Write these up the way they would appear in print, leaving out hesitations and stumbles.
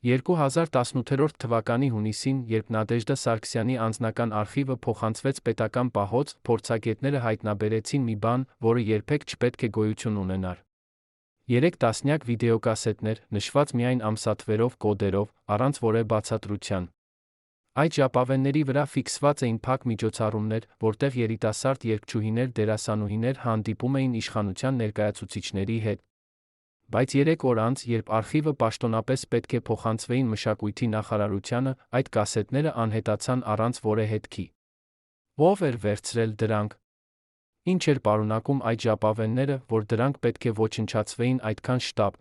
2018 թվականի հունիսին, երբ Նադեժդա Սարգսյանի անձնական արխիվը փոխանցվեց պետական պահոց, փորձագետները հայտնաբերեցին մի բան, որը երբեք չպետք է գոյություն ունենար։ 3 տասնյակ վիդեոկասետներ, նշված միայն ամսաթվերով, կոդերով, առանց որևէ բացատրության։ Այդ ժապավենների վրա ֆիքսված էին փակ միջոցառումներ, որտեղ երիտասարդ երգչուհիներ, դերասանուհիներ հանդիպում էին իշխանության ներկայացուցիչների հետ։ Բայց 3 օր անց, երբ արխիվը պաշտոնապես պետք է փոխանցվեին մշակույթի նախարարությանը, այդ կասետները անհետացան առանց որևէ հետքի։ Ո՞վ էր վերցրել դրանք։ Ինչ էր պարունակում այդ ժապավենները, որ դրանք պետք է ոչնչացվեին այդքան շտապ։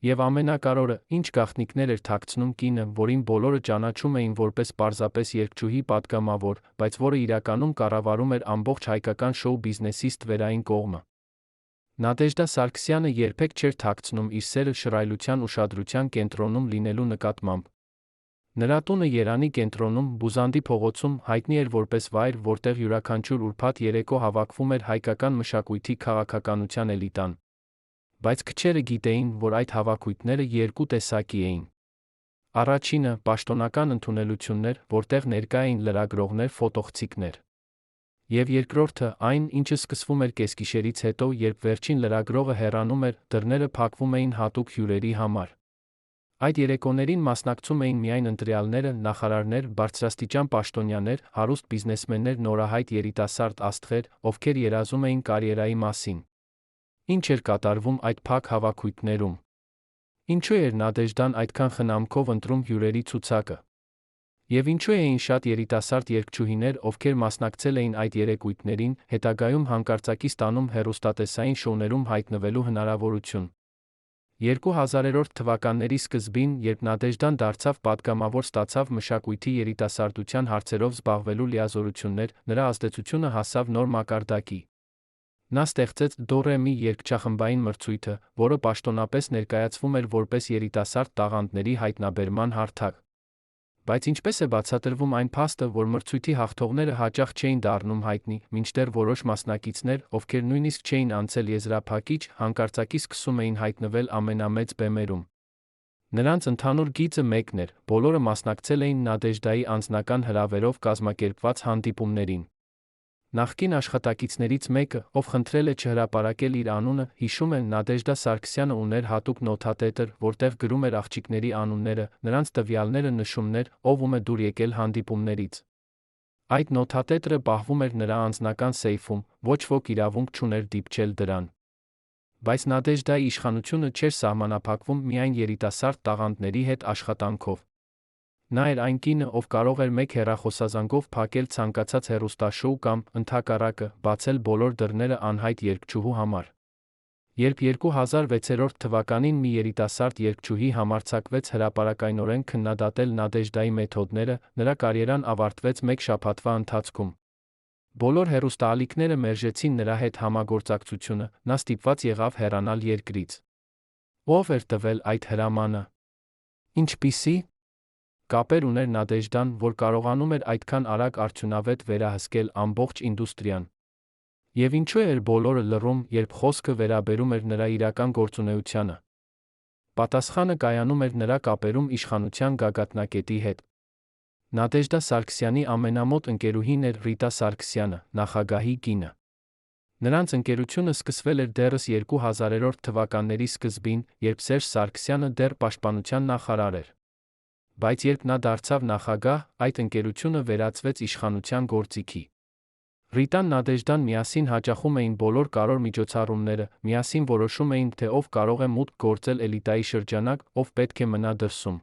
Եվ ամենակարևորը, ինչ գաղտնիքներ էր թաքցնում կինը, որին բոլորը ճանաչում էին որպես պարզապես երգչուհի պատգամավոր, բայց որը իրականում կառավարում էր ամբողջ հայկական շոու բիզնեսի ստվերային կողմը։ Նադեժդա Սարգսյանը երբեք չէր թաքցնում իր սերը շռայլության ուշադրության կենտրոնում լինելու նկատմամբ։ Նրա տունը Երանի կենտրոնում, Բուզանդի փողոցում, հայտնի էր որպես վայր, որտեղ յուրաքանչյուր ուրբաթ երեկո հավաքվում էր հայկական մշակույթի քաղաքականության էլիտան։ Բայց քչերը գիտեին, որ այդ հավաքույթները երկու տեսակի էին։ Առաջինը՝ պաշտոնական ընդունելություններ, որտեղ ներկա էին լրագրողներ, ֆոտոխցիկներ։ Եվ երկրորդը՝ այն, ինչը սկսվում էր կեսգիշերից հետո, երբ վերջին լրագրողը հեռանում էր, դռները փակվում էին հատուկ հյուրերի համար։ Այդ երեկոներին մասնակցում էին միայն ընտրյալները, նախարարներ, բարձրաստիճան պաշտոնյաներ, հարուստ բիզնեսմեններ, նորահայտ երիտասարդ աստղեր, ովքեր երազում էին կարիերայի մասին։ Ինչ էր կատարվում այդ փակ հավաքույթներում։ Ինչու էր Նադեժդան այդքան խնամքով ընտրում հյուրերի ցուցակը։ Եվ ինչու էին շատ երիտասարդ երգչուհիներ, ովքեր մասնակցել էին այդ երեկույթներին, հետագայում հանկարծակի ստանում հեռուստատեսային շոուներում հայտնվելու հնարավորություն։ 2000-րդ թվականների սկզբին, երբ Նադեժդան դարձավ պատգամավոր, ստացավ մշակույթի երիտասարդության հարցերով զբաղվելու լիազորություններ, նրա ազդեցությունը հասավ նոր մակարդակի։ Նա ստեղծեց «Դո Ռե Մի» երգչախմբային մրցույթը, որը պաշտոնապես ներկայացվում էր որպես երիտասարդ տաղանդների հայտնաբերման հարթակ։ Բայց ինչպես է բացատրվում այն փաստը, որ մրցույթի հաղթողները հաճախ չէին դառնում հայտնի, մինչդեռ որոշ մասնակիցներ, ովքեր նույնիսկ չէին անցել եզրափակիչ, հանկարծակի սկսում էին հայտնվել ամենամեծ բեմերում։ Նրանց ընդհանուր գիծը մեկն էր՝ բոլորը մասնակցել էին Նադեժդայի անձնական հրավերով կազմակերպված հանդիպումներին։ Նախկին աշխատակիցներից մեկը, ով խնդրել է չհրապարակել իր անունը, հիշում է, Նադեժդա Սարգսյանը ուներ հատուկ նոթատետր, որտեղ գրում էր աղջիկների անունները, նրանց տվյալները, նշումներ, ով ում է դուր եկել հանդիպումներից։ Այդ նոթատետրը պահվում էր նրա անձնական սեյֆում, ոչ ոք իրավունք չուներ դիպչել դրան։ Բայց Նադեժդայի իշխանությունը չէր սահմանափակվում միայն երիտասարդ տաղանդների հետ աշխատանքով։ Նա էր այն կինը, ով կարող էր մեկ հեռախոսազանգով փակել ցանկացած հեռուստաշոու կամ, ընդհակառակը, բացել բոլոր դռները անհայտ երգչուհու համար։ Երբ 2006 թվականին մի երիտասարդ երգչուհի համարձակվեց հրապարակայնորեն քննադատել Նադեժդայի մեթոդները, նրա կարիերան ավարտվեց մեկ շաբաթվա ընթացքում։ Բոլոր հեռուստաալիքները մերժեցին նրա հետ համագործակցությունը, նա ստիպված եղավ հեռանալ երկրից։ Ո՞վ էր տվել այդ հրամանը։ Ինչպիսի կապեր ուներ Նադեժդան, որ կարողանում էր այդքան արագ արդյունավետ վերահսկել ամբողջ ինդուստրիան։ Եվ ինչու էր բոլորը լռում, երբ խոսքը վերաբերում էր նրա իրական գործունեությանը։ Պատասխանը կայանում էր նրա կապերում իշխանության գագաթնակետի հետ։ Նադեժդա Սարգսյանի ամենամոտ ընկերուհին էր Ռիտա Սարգսյանը, նախագահի կինը։ Նրանց ընկերությունը սկսվել էր դեռևս 2000-րդ թվականների սկզբին, երբ Սերժ Սարգսյանը դեռ պաշտպանության նախարար էր։ Բայց երբ նա դարձավ նախագահ, այդ ընկերությունը վերածվեց իշխանության գործիքի։ Ռիտան Նադեժդան միասին հաճախում էին բոլոր կարևոր միջոցառումները, միասին որոշում էին, թե ով կարող է մուտք գործել էլիտայի շրջանակ, ով պետք է մնա դրսում։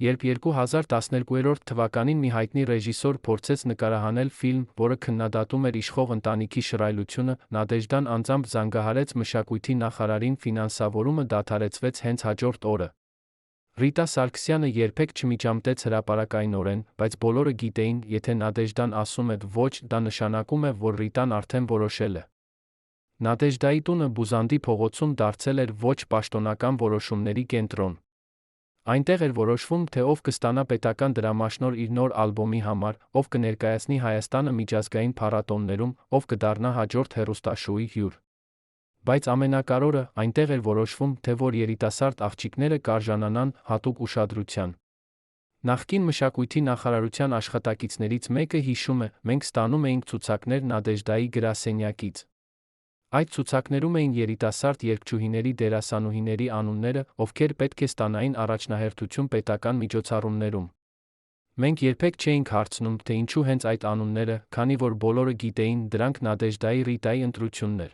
Երբ 2012 թվականին մի հայտնի ռեժիսոր փորձեց նկարահանել ֆիլմ, որը քննադատում էր իշխող ընտանիքի շռայլությունը, Նադեժդան անձամբ զանգահարեց մշակույթի նախարարին, ֆինանսավորումը դադարեցվեց հենց հաջորդ օրը։ Ռիտա Սարգսյանը երբեք չմիջամտեց հրապարակայնորեն, բայց բոլորը գիտեին, եթե Նադեժդան ասում է ոչ, դա նշանակում է, որ Ռիտան արդեն որոշել է։ Նադեժդայի տունը Բուզանդի փողոցում դարձել էր ոչ պաշտոնական որոշումների կենտրոն։ Այնտեղ էր որոշվում, թե ով կստանա պետական դրամաշնորհ իր նոր ալբոմի համար, ով կներկայացնի Հայաստանը միջազգային փառատոներում, ով կդառնա հաջորդ հեռուստաշոուի հյուր։ Բայց ամենակարևորը այնտեղ էր որոշվում, թե որ երիտասարդ աղջիկները կարժանանան հատուկ ուշադրության։ Նախկին մշակույթի նախարարության աշխատակիցներից մեկը հիշում է, մենք ստանում էինք ցուցակներ Նադեժդայի գրասենյակից։ Այդ ցուցակներում էին երիտասարդ երգչուհիների դերասանուհիների անունները, ովքեր պետք է ստանային առաջնահերթություն պետական միջոցառումներում։ Մենք երբեք չէինք հարցնում, թե ինչու հենց այդ անունները, քանի որ բոլորը գիտեին, դրանք Նադեժդայի Ռիտայի ընտրություններ։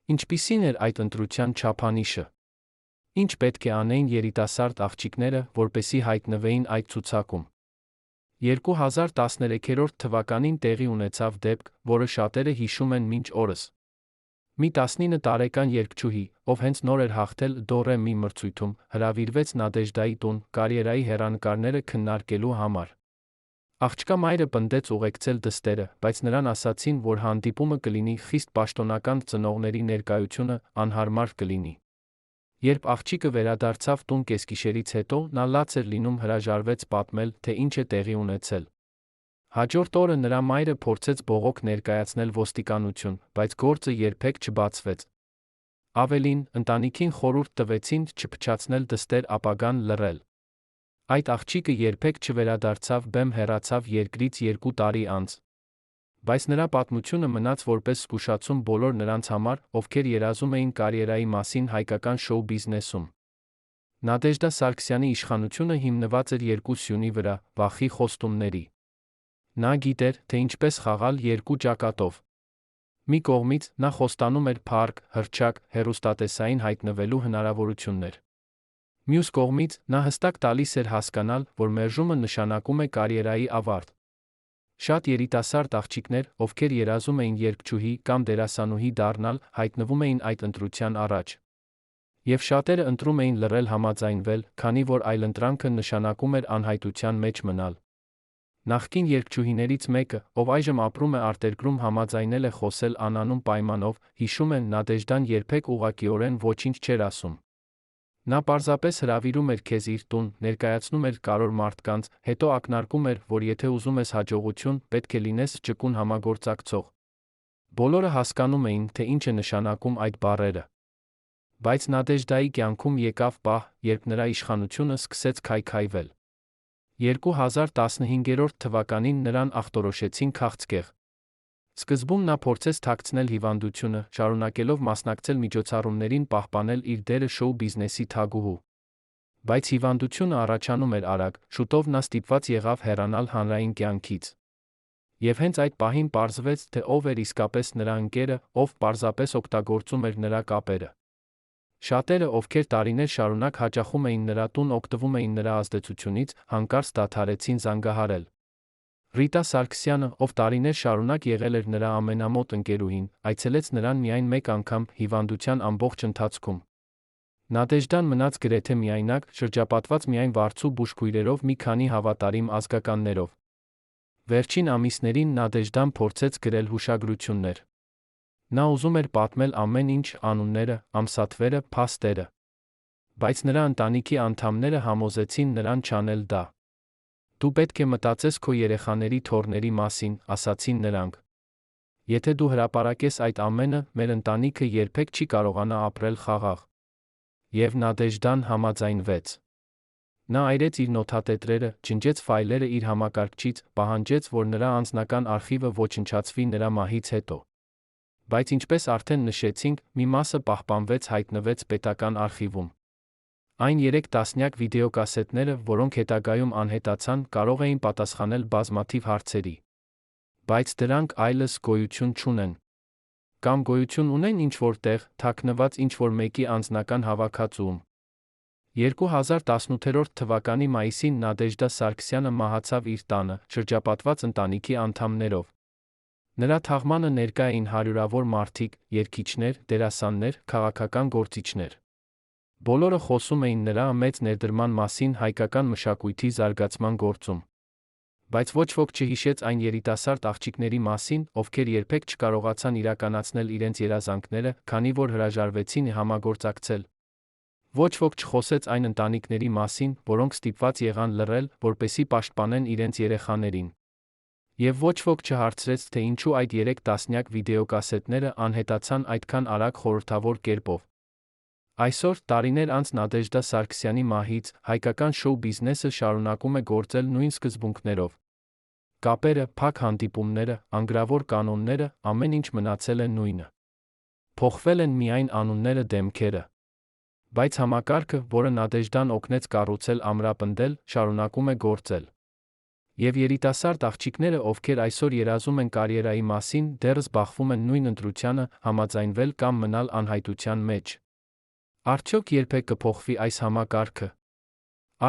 Ինչպիսին էր այդ ընտրության չափանիշը։ Ինչ պետք է անեին երիտասարդ աղջիկները, որպեսզի հայտնվեին այդ ցուցակում։ 2013 թվականին տեղի ունեցավ դեպք, որը շատերը հիշում են մինչ օրս։ Մի 19 տարեկան երգչուհի, ով հենց նոր էր հաղթել «Դո Ռե Մի» մրցույթում, հրավիրվեց Նադեժդայի տուն կարիերայի հեռանկարները քննարկելու համար։ Աղջկա մայրը պնդեց ուղեկցել դստերը, բայց նրան ասացին, որ հանդիպումը կլինի խիստ պաշտոնական ծնողների ներկայությունը անհարմար կլինի։ Երբ աղջիկը վերադարձավ տուն կեսգիշերից հետո, նա լաց էր լինում հրաժարվեց պատմել, թե ինչ է տեղի ունեցել։ Հաջորդ օրը նրա մայրը փորձեց բողոք ներկայացնել ոստիկանություն, բայց գործը երբեք չբացվեց։ Ավելին, ընտանիքին խորհուրդ տվեցին չփչացնել դստեր ապագան լռել։ Այդ աղջիկը երբեք չվերադարձավ բեմ հեռացավ երկրից 2 տարի անց։ Բայց նրա պատմությունը մնաց որպես զգուշացում բոլոր նրանց համար, ովքեր երազում էին կարիերայի մասին հայկական շոու բիզնեսում։ Նադեժդա Սարգսյանի իշխանությունը հիմնված էր երկու սյունի վրա՝ վախի խոստումների։ Նա գիտեր, թե ինչպես խաղալ երկու ճակատով։ Մի կողմից, նա խոստանում էր փառք, հռչակ, հեռուստատեսային հայտնվելու հնարավորություններ։ Մյուս կողմից, նա հստակ տալիս էր հասկանալ, որ մերժումը նշանակում է կարիերայի ավարտ։ Շատ երիտասարդ աղջիկներ, ովքեր երազում էին երգչուհի կամ դերասանուհի դառնալ, հայտնվում էին այդ ընտրության առաջ։ Եվ շատերը ընտրում էին լռել համաձայնվել, քանի որ այլընտրանքը նշանակում էր անհայտության մեջ մնալ։ Նախկին երգչուհիներից մեկը, ով այժմ ապրում է արտերկրում, համաձայնել է խոսել անանուն պայմանով, հիշում են Նադեժդան երբեք ուղղակիորեն ոչինչ չէր ասում։ Նա պարզապես հրավիրում էր քեզ իր տուն, ներկայացնում էր կարևոր մարդկանց, հետո ակնարկում էր, որ եթե ուզում ես հաջողություն, պետք է լինես ճկուն համագործակցող։ Բոլորը հասկանում էին, թե ինչ է նշանակում այդ բառերը։ Բայց Նադեժդայի կյանքում եկավ պահ, երբ նրա իշխանությունը սկսեց քայքայվել։ 2015 թվականին նրան ախտորոշեցին քաղցկեղ։ Սկզբում նա փորձեց թաքցնել հիվանդությունը, շարունակելով մասնակցել միջոցառումներին պահպանել իր դերը շոու բիզնեսի թագուհու։ Բայց հիվանդությունը առաջանում էր արագ, շուտով նա ստիպված եղավ հեռանալ հանրային կյանքից։ Եվ հենց այդ պահին պարզվեց, թե ով էր իսկապես նրա ընկերը, ով պարզապես օգտագործում էր նրա կապերը։ Շատերը, ովքեր տարիներ շարունակ հաճախում էին նրա տուն, օգտվում էին նրա ազդեցությունից, հանկարծ դադարեցին զանգահարել։ Ռիտա Սարգսյանը, ով տարիներ շարունակ եղել էր նրա ամենամոտ ընկերուհին, այցելեց նրան միայն մեկ անգամ հիվանդության ամբողջ ընթացքում։ Նադեժդան մնաց գրեթե միայնակ, շրջապատված միայն վարձու բուժքույրերով մի քանի հավատարիմ ազգականներով։ Վերջին ամիսներին Նադեժդան փորձեց գրել հուշագրություններ։ Նա ուզում էր պատմել ամեն ինչ, անունները, ամսաթվերը, փաստերը։ Բայց նրա ընտանիքի անդամները համոզեցին նրան չանել դա։ Դու պետք է մտածես քո երեխաների թոռների մասին, ասացին նրանք։ Եթե դու հրապարակես այդ ամենը, մեր ընտանիքը երբեք չի կարողանա ապրել խաղաղ։ Եվ Նադեժդան համաձայնվեց։ Նա այրեց իր նոթատետրերը, ջնջեց ֆայլերը իր համակարգչից, պահանջեց, որ նրա անձնական արխիվը ոչնչացվի նրա մահից հետո։ Բայց ինչպես արդեն նշեցինք, մի մասը պահպանվեց, հայտնվեց պետական արխիվում։ Այն 3 տասնյակ վիդեոկասետները, որոնք հետագայում անհետացան, կարող էին պատասխանել բազմաթիվ հարցերի։ Բայց դրանք այլս գոյություն չունեն։ Կամ գոյություն ունեն ինչ-որ տեղ, թաքնված ինչ-որ մեկի անձնական հավաքածուում։ 2018 թվականի մայիսին Նադեժդա Սարգսյանը մահացավ իր տանը, շրջապատված ընտանիքի անդամներով։ Նրա թաղմանը ներկա էին հարյուրավոր մարդիկ, երգիչներ, դերասաններ, քաղաքական գործիչներ։ Բոլորը խոսում էին նրա մեծ ներդրման մասին հայկական մշակույթի զարգացման գործում։ Բայց ոչ ոք չհիշեց այն երիտասարդ աղջիկների մասին, ովքեր երբեք չկարողացան իրականացնել իրենց երազանքները, քանի որ հրաժարվեցին համագործակցել։ Ոչ ոք չխոսեց այն ընտանիքների մասին, որոնք ստիպված եղան լռել, որպեսզի պաշտպանեն իրենց երեխաներին։ Եվ ոչ ոք չհարցրեց, թե ինչու այդ 3 տասնյակ վիդեոկասետները անհետացան այդքան արագ խորհրդավոր կերպով։ Այսօր, տարիներ անց Նադեժդա Սարգսյանի մահից, հայկական շոու բիզնեսը շարունակում է գործել նույն սկզբունքներով։ Կապերը, փակ հանդիպումները, անգրավոր կանոնները, ամեն ինչ մնացել է նույնը։ Փոխվել են միայն անունները, դեմքերը։ Բայց համակարգը, որը Նադեժդան օգնեց կառուցել, ամրապնդել, շարունակում է գործել։ Եվ երիտասարդ աղջիկները, ովքեր այսօր երազում են կարիերայի մասին, դեռ զբաղվում են նույն ընտրությանը, համաձայնվել կամ մնալ անհայտության մեջ։ Արդյոք երբեք կփոխվի այս համակարգը։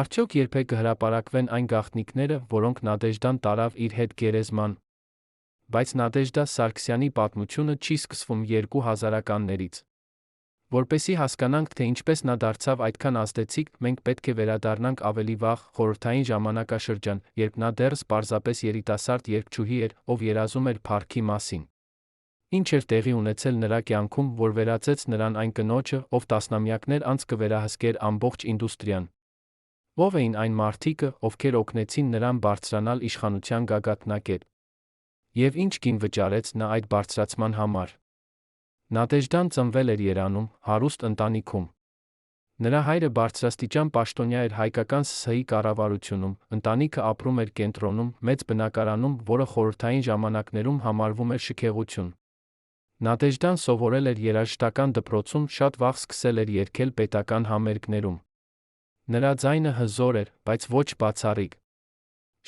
Արդյոք երբեք կհրապարակվեն այն գաղտնիքները, որոնք Նադեժդան տարավ իր հետ գերեզման։ Բայց Նադեժդա Սարգսյանի պատմությունը չի սկսվում 2000-ականներից։ Որպեսզի հասկանանք, թե ինչպես նա դարձավ այդքան ազդեցիկ, մենք պետք է վերադառնանք ավելի վաղ, խորհրդային ժամանակաշրջան, երբ նա դեռ պարզապես երիտասարդ երգչուհի էր, ով երազում էր փառքի մասին։ Ինչ էր տեղի ունեցել նրա կյանքում, որ վերածեց նրան այն կնոջը, ով տասնամյակներ անց կվերահսկեր ամբողջ ինդուստրիան։ Ով էին այն մարդիկը, ովքեր օգնեցին նրան բարձրանալ իշխանության գագաթնակետ։ Եվ ինչ գին վճարեց նա այդ բարձրացման համար։ Նադեժդան ծնվել էր Երանում, հարուստ ընտանիքում։ Նրա հայրը բարձրաստիճան պաշտոնյա էր հայկական ՍՍՀ-ի կառավարությունում, ընտանիքը ապրում էր կենտրոնում, մեծ բնակարանում, որը խորհրդային ժամանակներում համարվում էր շքեղություն։ Նադեժդան սովորել էր երաժշտական դպրոցում, շատ վաղ սկսել էր երգել պետական համերգներում։ Նրա ձայնը հզոր էր, բայց ոչ բացառիկ։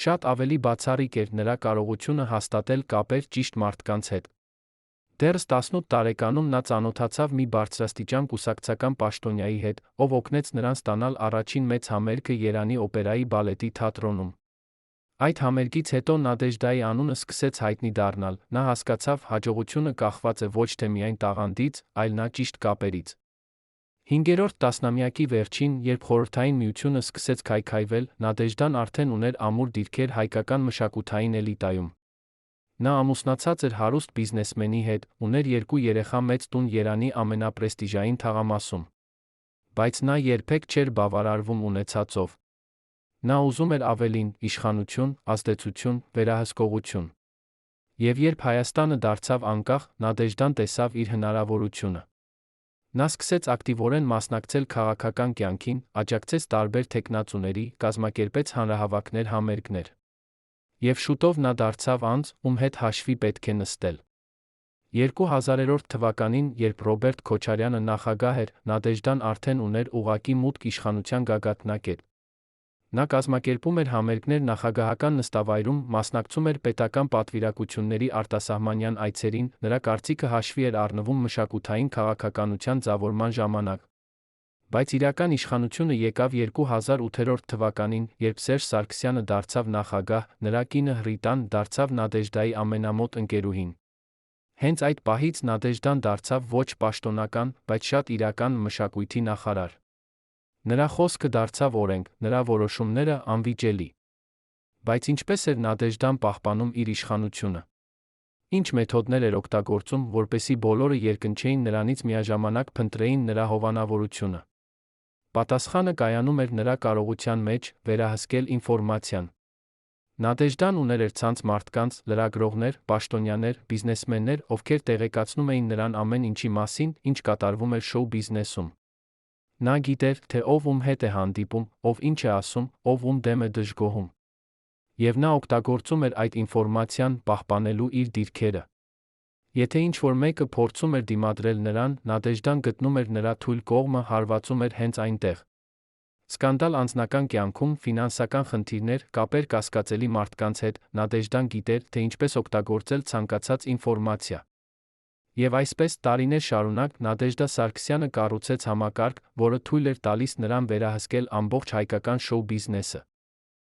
Շատ ավելի բացառիկ էր նրա կարողությունը հաստատել կապեր ճիշտ մարդկանց հետ։ Դեռ 18 տարեկանում նա ծանոթացավ մի բարձրաստիճան կուսակցական պաշտոնյայի հետ, ով օգնեց նրան ստանալ առաջին մեծ համերգը Երանի օպերայի բալետի թատրոնում։ Այդ համերգից հետո Նադեժդայի անունը սկսեց հայտնի դառնալ, նա հասկացավ, հաջողությունը կախված է ոչ թե միայն տաղանդից, այլ նա ճիշտ կապերից։ 5-րդ տասնամյակի վերջին, երբ Խորհրդային Միությունը սկսեց քայքայվել, Նադեժդան արդեն ուներ ամուր դիրքեր հայկական մշակութային էլիտայում։ Նա ամուսնացած էր հարուստ բիզնեսմենի հետ, ուներ 2 երեխա, մեծ տուն Երանի ամենապրեստիժային թաղամասում։ Բայց նա երբեք չէր բավարարվում ունեցածով։ Նա ուզում էր ավելին՝ իշխանություն, ազդեցություն, վերահսկողություն։ Եվ երբ Հայաստանը դարձավ անկախ, Նադեժդան տեսավ իր հնարավորությունը։ Նա սկսեց ակտիվորեն մասնակցել քաղաքական կյանքին, աջակցեց տարբեր թեկնածուների, կազմակերպեց հանրահավաքներ, համերգներ։ Եվ շուտով նա դարձավ անձ, ում հետ հաշվի պետք է նստել։ 2000 թվականին, երբ Ռոբերտ Քոչարյանը նախագահ էր, Նադեժդան արդեն ուներ ուղղակի մուտք իշխանության գագաթնակետ։ Նա կազմակերպում էր համերգներ նախագահական նստավայրում, մասնակցում էր պետական պատվիրակությունների արտասահմանյան այցերին, նրա կարծիքը հաշվի էր առնվում մշակութային քաղաքականության ձևավորման ժամանակ։ Բայց իրական իշխանությունը եկավ 2008 թվականին, երբ Սերժ Սարգսյանը դարձավ նախագահ, նրա կինը Ռիտան դարձավ Նադեժդայի ամենամոտ ընկերուհին։ Հենց այդ պահից Նադեժդան դարձավ ոչ պաշտոնական, բայց շատ իրական մշակույթի նախարար։ Նրա խոսքը դարձավ օրենք, նրա որոշումները անվիճելի։ Բայց ինչպես էր Նադեժդան պահպանում իր իշխանությունը։ Ինչ մեթոդներ էր օգտագործում, որպեսզի բոլորը երկնչեին նրանից միաժամանակ փնտրեին նրա հովանավորությունը։ Պատասխանը կայանում էր նրա կարողության մեջ վերահսկել ինֆորմացիան։ Նադեժդան ուներ ցանց մարդկանց, լրագրողներ, պաշտոնյաներ, բիզնեսմեններ, ովքեր տեղեկացնում էին նրան ամեն ինչի մասին, ինչ կատարվում էր շոու բիզնեսում։ Նա գիտեր, թե ով ում հետ է հանդիպում, ով ինչ է ասում, ով ում դեմ է դժգոհում։ Եվ նա օգտագործում էր այդ ինֆորմացիան, պահպանելու իր դիրքերը։ Եթե ինչ-որ մեկը փորձում էր դիմադրել նրան, Նադեժդան գտնում էր նրա թույլ կողմը, հարվածում էր հենց այնտեղ։ Սկանդալ անձնական կյանքում, ֆինանսական խնդիրներ, կապեր կասկածելի մարդկանց հետ, Նադեժդան գիտեր, թե ինչպես օգտագործել ցանկացած ինֆորմացիա։ Եվ այսպես, տարիներ շարունակ, Նադեժդա Սարգսյանը կառուցեց համակարգ, որը թույլ էր տալիս նրան վերահսկել ամբողջ հայկական շոու բիզնեսը։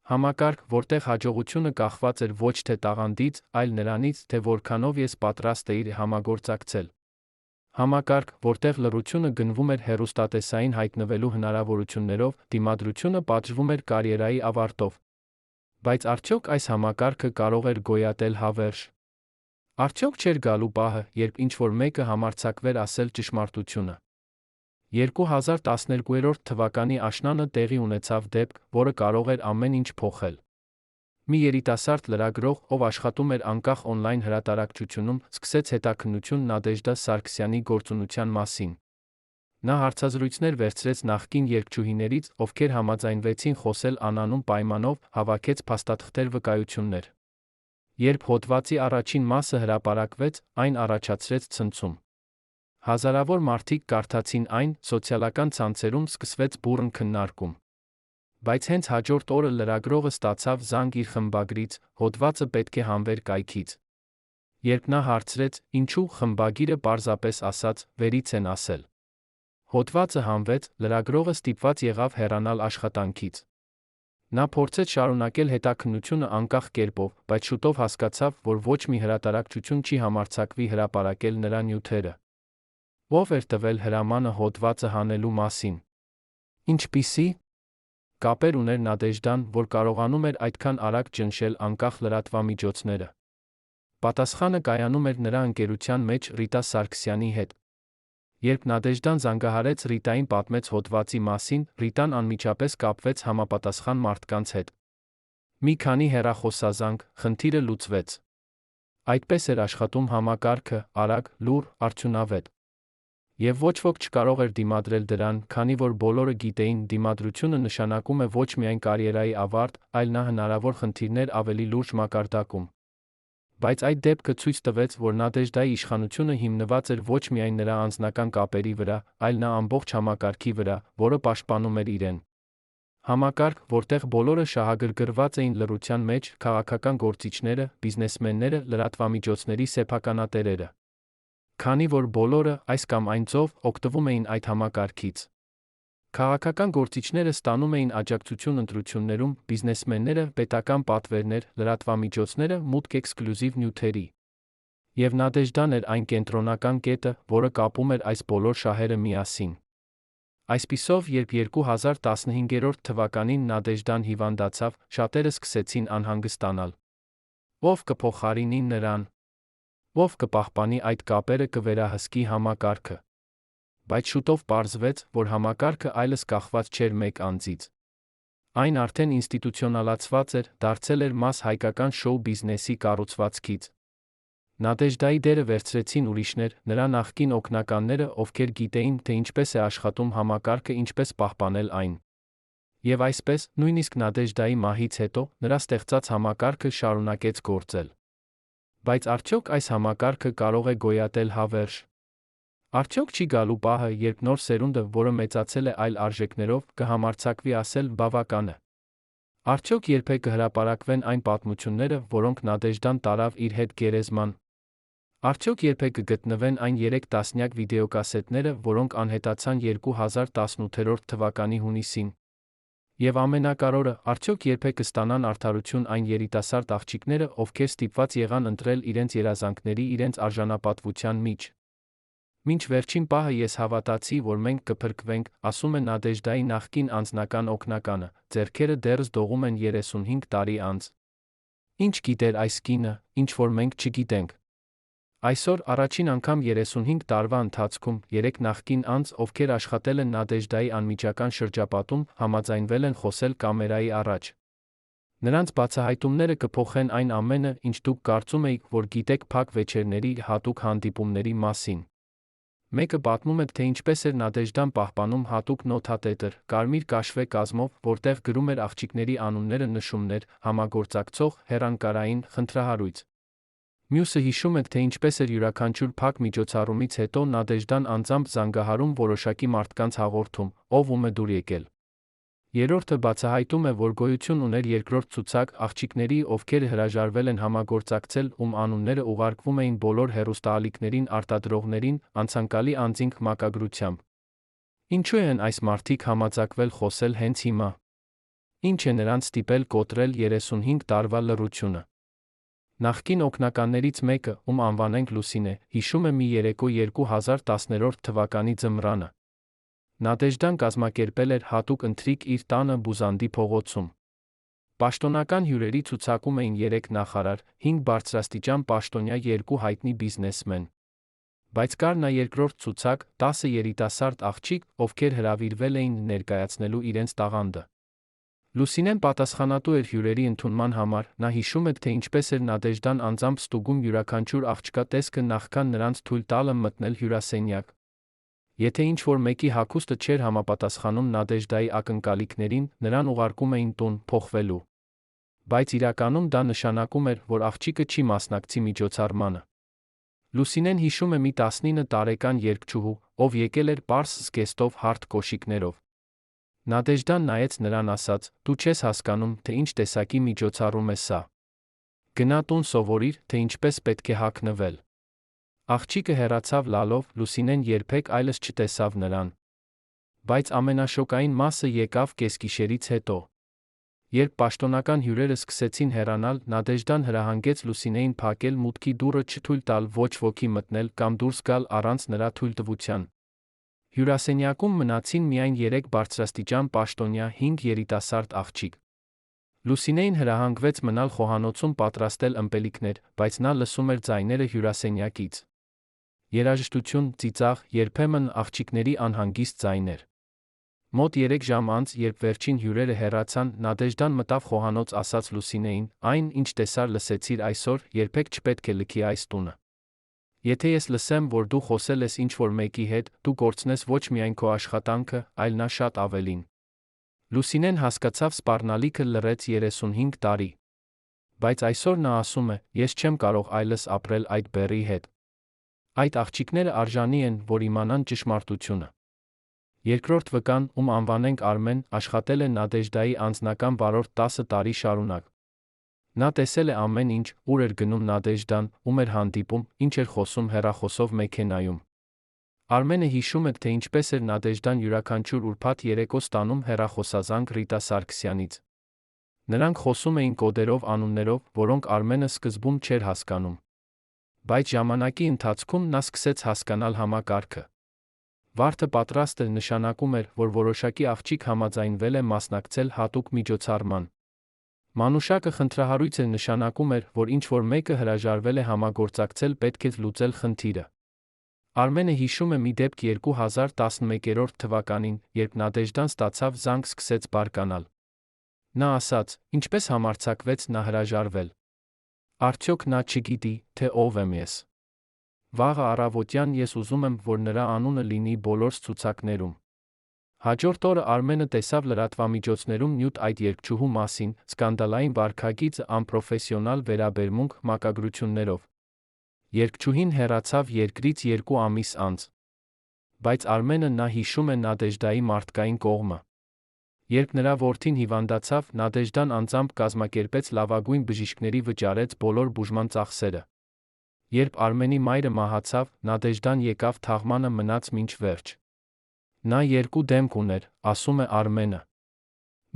Համակարգ, որտեղ հաջողությունը կախված էր ոչ թե տաղանդից, այլ նրանից, թե որքանով ես պատրաստ էի համագործակցել։ Համակարգ, որտեղ լռությունը գնվում էր հեռուստատեսային հայտնվելու հնարավորություններով, դիմադրությունը պատժվում էր կարիերայի ավարտով։ Բայց արդյոք այս համակարգը կարող էր գոյատել հավերժ։ Արդյոք չէր գալու պահը, երբ ինչ-որ մեկը համարձակվեր ասել ճշմարտությունը։ 2012 թվականի աշնանը տեղի ունեցավ դեպք, որը կարող էր ամեն ինչ փոխել։ Մի երիտասարդ լրագրող, ով աշխատում էր անկախ օնլայն հրատարակչությունում, սկսեց հետաքննություն Նադեժդա Սարգսյանի գործունեության մասին։ Նա հարցազրույցներ վերցրեց նախկին երգչուհիներից, ովքեր համաձայնվեցին խոսել անանուն պայմանով, հավաքեց փաստաթղթեր վկայություններ։ Երբ հոդվածի առաջին մասը հրապարակվեց, այն առաջացրեց ցնցում։ Հազարավոր մարդիկ կարդացին այն, սոցիալական ցանցերում սկսվեց բուռն քննարկում։ Բայց հենց հաջորդ օրը լրագրողը ստացավ զանգ իր խմբագրից, հոդվածը պետք է հանվեր կայքից։ Երբ նա հարցրեց, ինչու, խմբագիրը պարզապես ասաց, վերից են ասել։ Հոդվածը հանվեց, լրագրողը ստիպված եղավ հեռանալ աշխատանքից։ Նա փորձեց շարունակել հետաքննությունը անկախ կերպով, բայց շուտով հասկացավ, որ ոչ մի հրատարակչություն չի համարձակվի հրապարակել նրա նյութերը։ Ով էր տվել հրամանը հոդվածը հանելու մասին։ Ինչպիսի կապեր ուներ Նադեժդան, որ կարողանում էր այդքան արագ ճնշել անկախ լրատվամիջոցները։ Պատասխանը կայանում էր նրա ընկերության մեջ Ռիտա Սարգսյանի հետ։ Երբ Նադեժդան զանգահարեց Ռիտային պատմեց հոդվածի մասին, Ռիտան անմիջապես կապվեց համապատասխան մարդկանց հետ։ Մի քանի հեռախոսազանգ, խնդիրը լուծվեց։ Այդպես էր աշխատում համակարգը, արագ, լուռ, արդյունավետ։ Եվ ոչ ոք չկարող էր դիմադրել դրան, քանի որ բոլորը գիտեին, դիմադրությունը նշանակում է ոչ միայն կարիերայի ավարտ, այլ նա հնարավոր խնդիրներ ավելի լուրջ մակարդակում։ Բայց այդ դեպքը ցույց տվեց, որ Նադեժդայի իշխանությունը հիմնված էր ոչ միայն նրա անձնական կապերի վրա, այլ նա ամբողջ համակարգի վրա, որը պաշտպանում էր իրեն։ Համակարգ, որտեղ բոլորը շահագրգռված էին լռության մեջ, քաղաքական գործիչները, բիզնեսմենները, լրատվամիջոցների սեփականատերերը։ Քանի որ բոլորը, այս կամ այն ձով, օգտվում էին այդ համակարգից։ Քաղաքական գործիչները ստանում էին աջակցություն ընտրություններում, բիզնեսմենները՝ պետական պատվերներ, լրատվամիջոցները՝ մուտք էքսկլյուզիվ նյութերի։ Եվ Նադեժդան էր այն կենտրոնական կետը, որը կապում էր այս բոլոր շահերը միասին։ Այսպիսով, երբ 2015 թվականին Նադեժդան հիվանդացավ, շատերը սկսեցին անհանգստանալ։ Ով կփոխարինի նրան։ Ով կպահպանի այդ կապերը, կվերահսկի համակարգը։ Բայց շուտով պարզվեց, որ համակարգը այլս կախված չէր մեկ անձից։ Այն արդեն ինստիտուցիոնալացված էր, դարձել էր մաս հայկական շոու բիզնեսի կառուցվածքից։ Նադեժդայի դերը վերցրեցին ուրիշներ, նրա նախկին օգնականները, ովքեր գիտեին, թե ինչպես է աշխատում համակարգը, ինչպես պահպանել այն։ Եվ այսպես, նույնիսկ Նադեժդայի մահից հետո, նրա ստեղծած համակարգը շարունակեց գործել։ Բայց արդյոք այս համակարգը կարող է գոյատել հավերժ։ Արդյոք չի գալու պահը, երբ նոր սերունդը, որը մեծացել է այլ արժեքներով, կհամարձակվի ասել բավական է։ Արդյոք երբեք կհրապարակվեն այն պատմությունները, որոնք Նադեժդան տարավ իր հետ գերեզման։ Արդյոք երբեք կգտնվեն այն 3 տասնյակ վիդեոկասետները, որոնք անհետացան 2018 թվականի հունիսին։ Եվ ամենակարևորը, արդյոք երբեք կստանան արդարություն այն երիտասարդ աղջիկները, ովքեր ստիպված եղան ընտրել իրենց երազանքների, իրենց արժանապատվության միջ։ Մինչ վերջին պահը ես հավատացի, որ մենք կփրկվենք, ասում է Նադեժդայի նախկին անձնական օգնականը, ձեռքերը դեռս դողում են 35 տարի անց։ Ինչ գիտեր այս կինը, ինչ որ մենք չգիտենք։ Այսօր, առաջին անգամ 35 տարվա ընթացքում, 3 նախկին անձ, ովքեր աշխատել են Նադեժդայի անմիջական շրջապատում, համաձայնվել են խոսել կամերայի առաջ։ Նրանց բացահայտումները կփոխեն այն ամենը, ինչ դուք կարծում էիք, որ գիտեք փակ վեճերների հատուկ հանդիպումների մասին։ Մեկը պատմում է, թե ինչպես էր Նադեժդան պահպանում հատուկ նոթատետր, կարմիր կաշվե կազմով, որտեղ գրում էր աղջիկների անունները, նշումներ, համագործակցող, հեռանկարային, խնդրահարույց։ Մյուսը հիշում է, թե ինչպես էր յուրաքանչյուր փակ միջոցառումից հետո Նադեժդան անձամբ զանգահարում որոշակի մարդկանց հաղորդում, ով ում է դուր եկել։ Երրորդը բացահայտում է, որ գոյություն ուներ երկրորդ ցուցակ աղջիկների, ովքեր հրաժարվել են համագործակցել, ում անունները ուղարկվում էին բոլոր հեռուստաալիքներին արտադրողներին, անցանկալի անձինք մակագրությամբ։ Ինչու են այս մարդիկ համաձակվել խոսել հենց հիմա։ Ինչ է նրանց ստիպել կոտրել 35 տարվա լռությունը։ Նախկին օգնականներից մեկը, ում անվանենք Լուսինե, հիշում է մի երեկո 2010 թվականի ձմռանը։ Նադեժդան կազմակերպել էր հատուկ ընթրիք իր տանը Բուզանդի փողոցում։ Պաշտոնական հյուրերի ցուցակում էին 3 նախարար, 5 բարձրաստիճան պաշտոնյա, 2 հայտնի բիզնեսմեն։ Բայց կար նա երկրորդ ցուցակ, 10 երիտասարդ աղջիկ, ովքեր հրավիրվել էին ներկայացնելու իրենց տաղանդը։ Լուսինեն պատասխանատու էր հյուրերի ընդունման համար, նա հիշում է, թե ինչպես էր Նադեժդան անձամբ ստուգում յուրաքանչյուր աղջկա տեսքը նախքան նրանց թույլ տալը մտնել հյուրասենյակ։ Եթե ինչ-որ մեկի հագուստը չէր համապատասխանում Նադեժդայի ակնկալիքներին, նրան ուղարկում էին տուն, փոխվելու։ Բայց իրականում դա նշանակում էր, որ աղջիկը չի մասնակցի միջոցառմանը։ Լուսինեն հիշում է մի 19 տարեկան երգչուհու, ով եկել էր պարզ զգեստով հարթ կոշիկներով։ Նադեժդան նայեց նրան ասաց. «Դու չես հասկանում, թե ինչ տեսակի միջոցառում է սա։ Գնա տուն սովորիր, թե ինչպես պետք է հագնվել»։ Աղջիկը հեռացավ լալով, Լուսինեն երբեք այլս չտեսավ նրան։ Բայց ամենաշոկային մասը եկավ կեսգիշերից հետո։ Երբ պաշտոնական հյուրերը սկսեցին հեռանալ, Նադեժդան հրահանգեց Լուսինեին փակել մուտքի դուռը, չթույլ տալ ոչ ոքի մտնել կամ դուրս գալ առանց նրա թույլտվության։ Հյուրասենյակում մնացին միայն 3 բարձրաստիճան պաշտոնյա 5 երիտասարդ աղջիկ։ Լուսինեին հրահանգվեց մնալ խոհանոցում պատրաստել ըմպելիքներ, բայց նա լսում էր ձայները հյուրասենյակից։ Երաժշտություն, ծիծաղ, երբեմն աղջիկների անհանգիստ ձայներ։ Մոտ 3 ժամ անց, երբ վերջին հյուրերը հեռացան, Նադեժդան մտավ խոհանոց, ասաց Լուսինեին. «Այն, ինչ տեսար լսեցիր այսօր, երբեք չպետք է լքի այս տունը։ Եթե ես լսեմ, որ դու խոսել ես ինչ-որ մեկի հետ, դու կորցնես ոչ միայն քո աշխատանքը, այլ նա շատ ավելին»։ Լուսինեն հասկացավ սպառնալիքը լռեց 35 տարի։ Բայց այսօր նա ասում է. «Ես չեմ կարող այլս ապրել այդ բեռի հետ։ Այդ աղջիկները արժանի են, որ իմանան ճշմարտությունը»։ Երկրորդ վկան, ում անվանենք Արմեն, աշխատել է Նադեժդայի անձնական վարորդ 10 տարի շարունակ։ Նա տեսել է ամեն ինչ, ուր էր գնում Նադեժդան, ում էր հանդիպում, ինչ էր խոսում հեռախոսով մեքենայում։ Արմենը հիշում է, թե ինչպես էր Նադեժդան յուրաքանչյուր ուրբաթ երեկո ստանում հեռախոսազանգ Ռիտա Սարգսյանից։ Նրանք խոսում էին կոդերով, անուններով, որոնք Արմենը սկզբում չէր հասկանում։ Բայց ժամանակի ընթացքում նա սկսեց հասկանալ համակարգը։ Վարդը պատրաստ է նշանակում էր, որ որոշակի աղջիկ համաձայնվել է մասնակցել հատուկ միջոցառման։ Մանուշակը խնդրահարույց է նշանակում էր, որ ինչ-որ մեկը հրաժարվել է համագործակցել, պետք է լուծել խնդիրը։ Արմենը հիշում է մի դեպք 2011 թվականին, երբ Նադեժդան ստացավ զանգ, սկսեց բարկանալ։ Նա ասաց. «Ինչպես համարձակվեց նա հրաժարվել։ Արդյոք նա չգիտի, թե ով եմ ես։ Վաղը առավոտյան ես ուզում եմ, որ նրա անունը լինի բոլոր ցուցակներում»։ Հաջորդ օրը Արմենը տեսավ լրատվամիջոցներում նյութ այդ երգչուհու մասին, սկանդալային վարքագիծը, անպրոֆեսիոնալ վերաբերմունք, մակագրություններով։ Երգչուհին հեռացավ երկրից 2 ամիս անց։ Բայց Արմենը նա հիշում է Նադեժդայի մարդկային կողմը։ Երբ նրա որդին հիվանդացավ, Նադեժդան անձամբ կազմակերպեց լավագույն բժիշկների, վճարեց բոլոր բուժման ծախսերը։ Երբ Արմենի մայրը մահացավ, Նադեժդան եկավ թաղմանը, մնաց մինչ վերջ։ Նա 2 դեմք ուներ, ասում է Արմենը։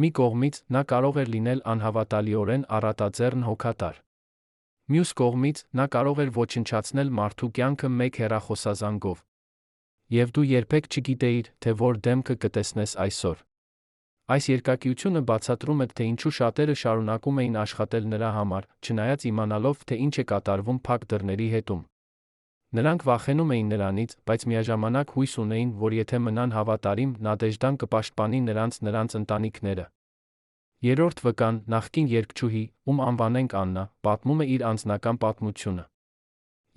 Մի կողմից, նա կարող էր լինել անհավատալիորեն առատաձեռն հոգատար։ Մյուս կողմից, նա կարող էր ոչնչացնել մարդու կյանքը մեկ հեռախոսազանգով։ Եվ դու երբեք չգիտեիր, թե որ դեմքը կտեսնես այսօր։ Այս երկակիությունը բացատրում է, թե ինչու շատերը շարունակում էին աշխատել նրա համար, չնայած իմանալով, թե ինչ է կատարվում փակ դռների հետում։ Նրանք վախենում էին նրանից, բայց միաժամանակ հույս ունեին, որ եթե մնան հավատարիմ, Նադեժդան կպաշտպանի նրանց ընտանիքները։ Երրորդ վկան, նախկին երգչուհի, ում անվանենք Աննա, պատմում է իր անձնական պատմությունը։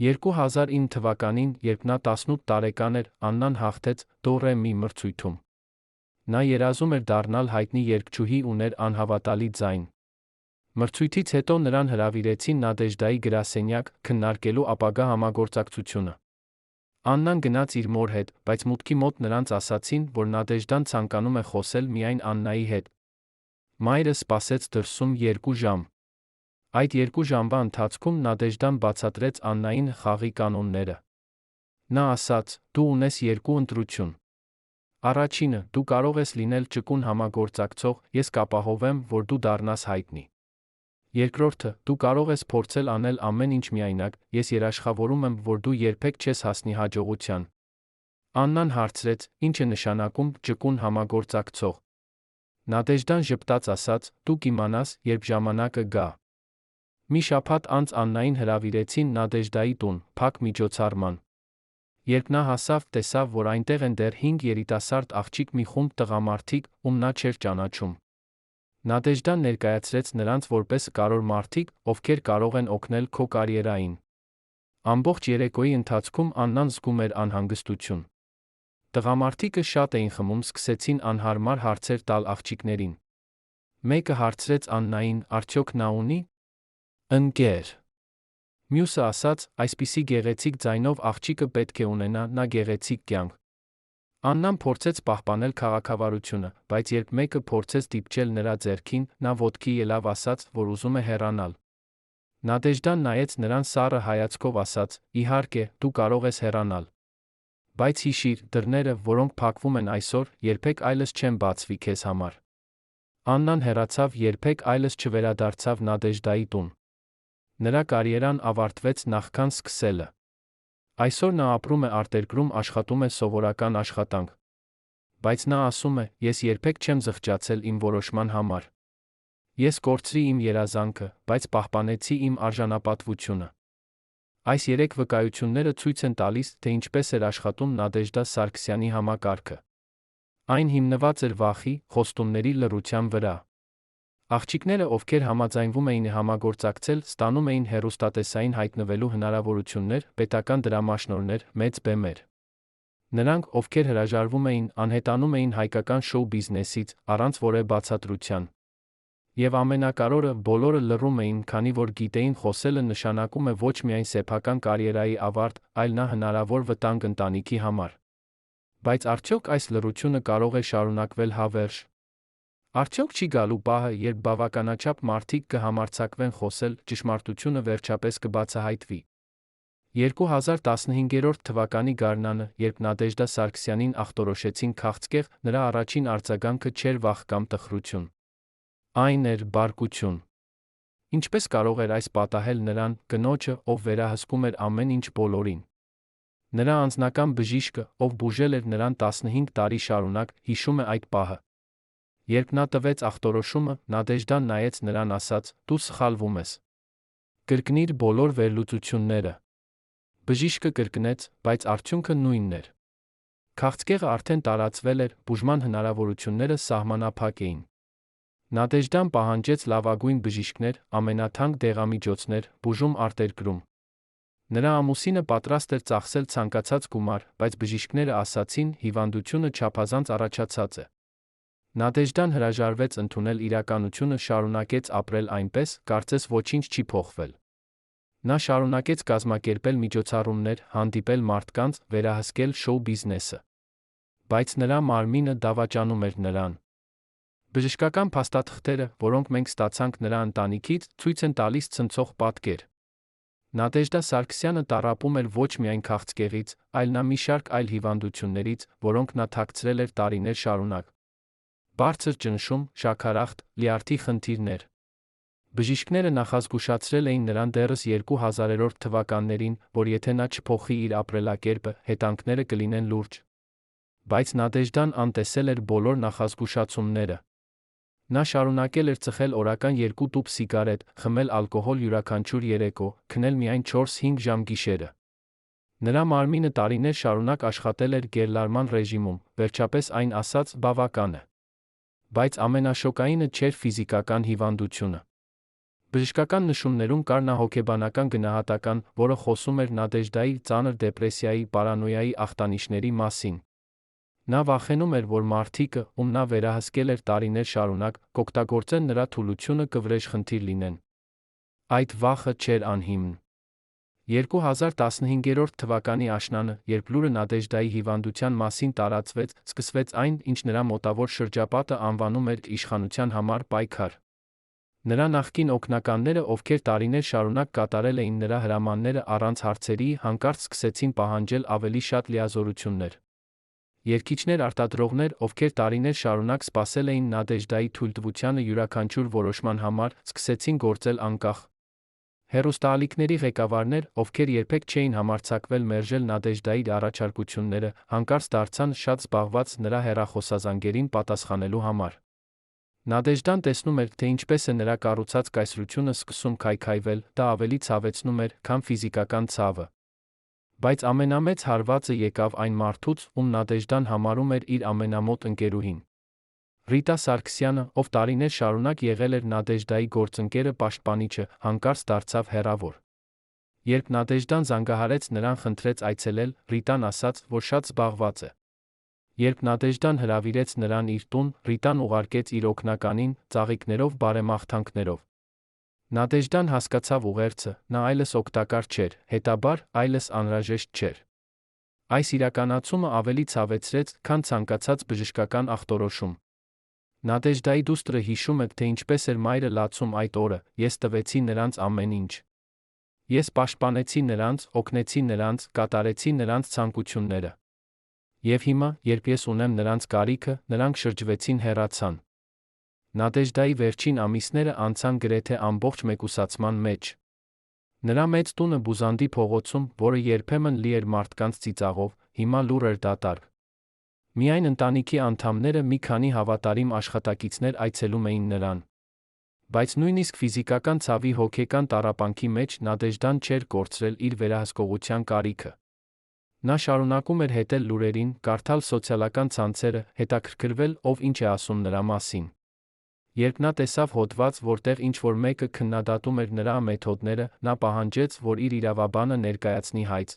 2009 թվականին, երբ նա 18 տարեկան էր, Աննան հաղթեց «Դո Ռե Մի» մրցույթում։ Նա երազում էր դառնալ հայտնի երգչուհի, ուներ անհավատալի ձայն։ Մրցույթից հետո նրան հրավիրեցին Նադեժդայի գրասենյակ, քննարկելու ապագա համագործակցությունը։ Աննան գնաց իր մոր հետ, բայց մուտքի մոտ նրանց ասացին, որ Նադեժդան ցանկանում է խոսել միայն Աննայի հետ։ Մայրը սպասեց դրսում 2 ժամ։ Այդ 2 ժամվա ընթացքում Նադեժդան բացատրեց Աննային խաղի կանոնները։ Նա ասաց. «Դու ունես 2 ընտրություն։ Առաջինը, դու կարող ես լինել ճկուն համագործակցող, ես կապահովեմ, որ դու դառնաս հայտնի։ Երկրորդը, դու կարող ես փորձել անել ամեն ինչ միայնակ, ես երաշխավորում եմ, որ դու երբեք չես հասնի հաջողության»։ Աննան հարցրեց. «Ինչ է նշանակում ճկուն համագործակցող»։ Նադեժդան ժպտաց ասաց. «Դու կիմանաս, երբ ժամանակը գա»։ Մի շաբաթ անց Աննային հրավիրեցին Նադեժդայի տուն, փակ միջոցառման։ Երբ նա հասավ, տեսավ, որ այնտեղ են դեռ 5 երիտասարդ աղջիկ, մի խումբ տղամարդիկ, ում նա չէր ճանաչում։ Նադեժդան ներկայացրեց նրանց որպես կարևոր մարդիկ, ովքեր կարող են օգնել քո կարիերային։ Ամբողջ երեկոյի ընթացքում Աննան զգում էր անհանգստություն։ Տղամարդիկը շատ էին խմում, սկսեցին անհարմար հարցեր տալ աղջիկներին։ Մեկը հարցրեց Աննային, արդյոք նա ունի ընկեր։ Մյուսը ասաց, այսպիսի գեղեցիկ ձայնով աղջիկը պետք է ունենա, նա գեղեցիկ կյանք։ Աննան փորձեց պահպանել քաղաքավարությունը, բայց երբ մեկը փորձեց դիպչել նրա ձեռքին, նա ոտքի ելավ, ասաց, որ ուզում է հեռանալ։ Նադեժդան նայեց նրան սառը հայացքով, ասաց. Իհարկե, դու կարող ես հեռանալ։ Բայց հիշիր, դռները, որոնք փակվում են այսօր, երբեք այլս չեն բացվի քեզ համար։ Աննան հեռացավ, երբեք այլս չվերադարձավ Նադեժդայի տուն։ Նրա կարիերան ավարտվեց նախքան սկսելը։ Այսօր նա ապրում է արտերկրում, աշխատում է սովորական աշխատանք։ Բայց նա ասում է, ես երբեք չեմ զղջացել իմ որոշման համար։ Ես կորցրի իմ երազանքը, բայց պահպանեցի իմ արժանապատվությունը։ Այս 3 վկայությունները ցույց են տալիս, թե ինչպես էր աշխատում Նադեժդա Սարգսյանի համակարգը։ Այն հիմնված էր վախի, խոստումների լռության վրա։ Աղջիկները, ովքեր համաձայնվում էին համագործակցել, ստանում էին հեռուստատեսային հայտնվելու հնարավորություններ, պետական դրամաշնորհներ, մեծ բեմեր։ Նրանք, ովքեր հրաժարվում էին, անհետանում էին հայկական շոու բիզնեսից, առանց որևէ բացատրության։ Եվ ամենակարևորը, բոլորը լռում էին, քանի որ գիտեին, խոսելը նշանակում է ոչ միայն սեփական կարիերայի ավարտ, այլ նա հնարավոր վտանգ ընտանիքի համար։ Բայց արդյոք այս լռությունը կարող է շարունակվել հավերժ։ Արդյոք չի գալու պահը, երբ բավականաչափ մարդիկ կհամարձակվեն խոսել, ճշմարտությունը վերջապես կբացահայտվի։ 2015 թվականի գարնանը, երբ Նադեժդա Սարգսյանին ախտորոշեցին քաղցկեղ, նրա առաջին արձագանքը չէր վախ կամ տխրություն։ Այն էր բարկություն։ Ինչպես կարող էր այս պատահել նրան, կնոջը, ով վերահսկում էր ամեն ինչ բոլորին։ Նրա անձնական բժիշկը, ով բուժել էր նրան 15 տարի շարունակ, հիշում է այդ պահը։ Երբ նա տվեց ախտորոշումը, Նադեժդան նայեց նրան, ասաց. Դու սխալվում ես։ Կրկնիր բոլոր վերլուծությունները։ Բժիշկը կրկնեց, բայց արդյունքը նույնն էր։ Քաղցկեղը արդեն տարածվել էր, բուժման հնարավորությունները սահմանափակ էին։ Նադեժդան պահանջեց լավագույն բժիշկներ, ամենաթանկ դեղամիջոցներ, բուժում արտերկրում։ Նրա ամուսինը պատրաստ էր ծախսել ցանկացած գումար, բայց բժիշկները ասացին, հիվանդությունը չափազանց առաջացած է։ Նադեժդան հրաժարվեց ընդունել իրականությունը, շարունակեց ապրել այնպես, կարծես ոչինչ չի փոխվել։ Նա շարունակեց կազմակերպել միջոցառումներ, հանդիպել մարդկանց, վերահսկել շոու բիզնեսը։ Բայց նրա մարմինը դավաճանում էր նրան։ Բժշկական փաստաթղթերը, որոնք մենք ստացանք նրա ընտանիքից, ցույց են տալիս ցնցող պատկեր։ Նադեժդա Սարգսյանը տառապում էր ոչ միայն քաղցկեղից, այլ նա մի շարք այլ հիվանդություններից, որոնք նա թաքցրել էր տարիներ շարունակ։ Բարձր ճնշում, շաքարախտ, լյարդի խնդիրներ։ Բժիշկները նախազգուշացրել էին նրան դեռս 2000-րդ թվականներին, որ եթե նա չփոխի իր ապրելակերպը, հետանքները կլինեն լուրջ։ Բայց Նադեժդան անտեսել էր բոլոր նախազգուշացումները։ Նա շարունակել էր ծխել օրական 2 տուփ սիգարետ, խմել ալկոհոլ յուրաքանչյուր երեկո, քնել միայն 4-5 ժամ գիշերը։ Նրա մարմինը տարիներ շարունակ աշխատել էր գերլարման ռեժիմում, վերջապես այն ասաց, բավական է։ Բայց ամենաշոկայինը չէր ֆիզիկական հիվանդությունը։ Բժշկական նշումներում կար հոգեբանական գնահատական, որը խոսում էր Նադեժդայի ծանր դեպրեսիայի, պարանոյայի ախտանիշների մասին։ Նա վախենում էր, որ մարդիկը, ում նա վերահսկել էր տարիներ շարունակ, կօգտագործեն նրա թուլությունը, կվրեժխնդիր լինեն։ Այդ վախը չէր անհիմն։ 2015 թվականի աշնանը, երբ լուրը Նադեժդայի հիվանդության մասին տարածվեց, սկսվեց այն, ինչ նրա մոտավոր շրջապատը անվանում էր իշխանության համար պայքար։ Նրա նախկին օգնականները, ովքեր տարիներ շարունակ կատարել էին նրա հրամանները առանց հարցերի, հանկարծ սկսեցին պահանջել ավելի շատ լիազորություններ։ Երգիչներ, արտադրողներ, ովքեր տարիներ շարունակ սպասել էին Նադեժդայի թույլտվությանը յուրաքանչյուր որոշման համար, սկսեցին գործել անկախ։ Հեռուստաալիքների ղեկավարներ, ովքեր երբեք չէին համարձակվել մերժել Նադեժդայի առաջարկությունները, հանկարծ դարձան շատ զբաղված նրա հեռախոսազանգերին պատասխանելու համար։ Նադեժդան տեսնում էր, թե ինչպես է նրա կառուցած կայսրությունը սկսում քայքայվել, դա ավելի ցավեցնում էր, քան ֆիզիկական ցավը։ Բայց ամենամեծ հարվածը եկավ այն մարդուց, ում Նադեժդան համարում էր իր ամենամոտ ընկերուհին։ Ռիտա Սարգսյանը, ով տարիներ շարունակ եղել էր Նադեժդայի գործընկերը պաշտպանիչը, հանկարծ դարձավ հեռավոր։ Երբ Նադեժդան զանգահարեց նրան խնդրեց այցելել, Ռիտան ասաց, որ շատ զբաղված է։ Երբ Նադեժդան հրավիրեց նրան իր տուն, Ռիտան ուղարկեց իր օգնականին, ծաղիկներով բարեմաղթանքներով։ Նադեժդան հասկացավ ուղերձը, նա այլս օգտակար չէր, հետաբար, այլս անհրաժեշտ չէր։ Այս իրականացումը ավելի ցավեցրեց, քան ցանկացած բժշկական ախտորոշում։ Նադեժդայի դուստրը հիշում է, թե ինչպես էր մայրը լացում այդ օրը, ես տվեցի նրանց ամեն ինչ։ Ես պաշտպանեցի նրանց, օգնեցի նրանց, կատարեցի նրանց ցանկությունները։ Եվ հիմա, երբ ես ունեմ նրանց կարիքը, նրանք շրջվեցին հեռացան։ Նադեժդայի վերջին ամիսները անցան գրեթե ամբողջ մեկուսացման մեջ։ Նրա մեծ տունը Բուզանդի փողոցում, որը երբեմն լի էր մարդկանց ծիծաղով, հիմա լուռ էր դատարկ։ Միայն ընտանիքի անդամները մի քանի հավատարիմ աշխատակիցներ այցելում էին նրան։ Բայց նույնիսկ ֆիզիկական ցավի հոգեկան տառապանքի մեջ Նադեժդան չէր կորցրել իր վերահսկողության կարիքը։ Նա շարունակում էր հետել լուրերին, կարդալ սոցիալական ցանցերը, հետաքրքրվել, ով ինչ է ասում նրա մասին։ Երբ նա տեսավ հոդված, որտեղ ինչ-որ մեկը քննադատում էր նրա մեթոդները, նա պահանջեց, որ իր իրավաբանը ներկայացնի հայց։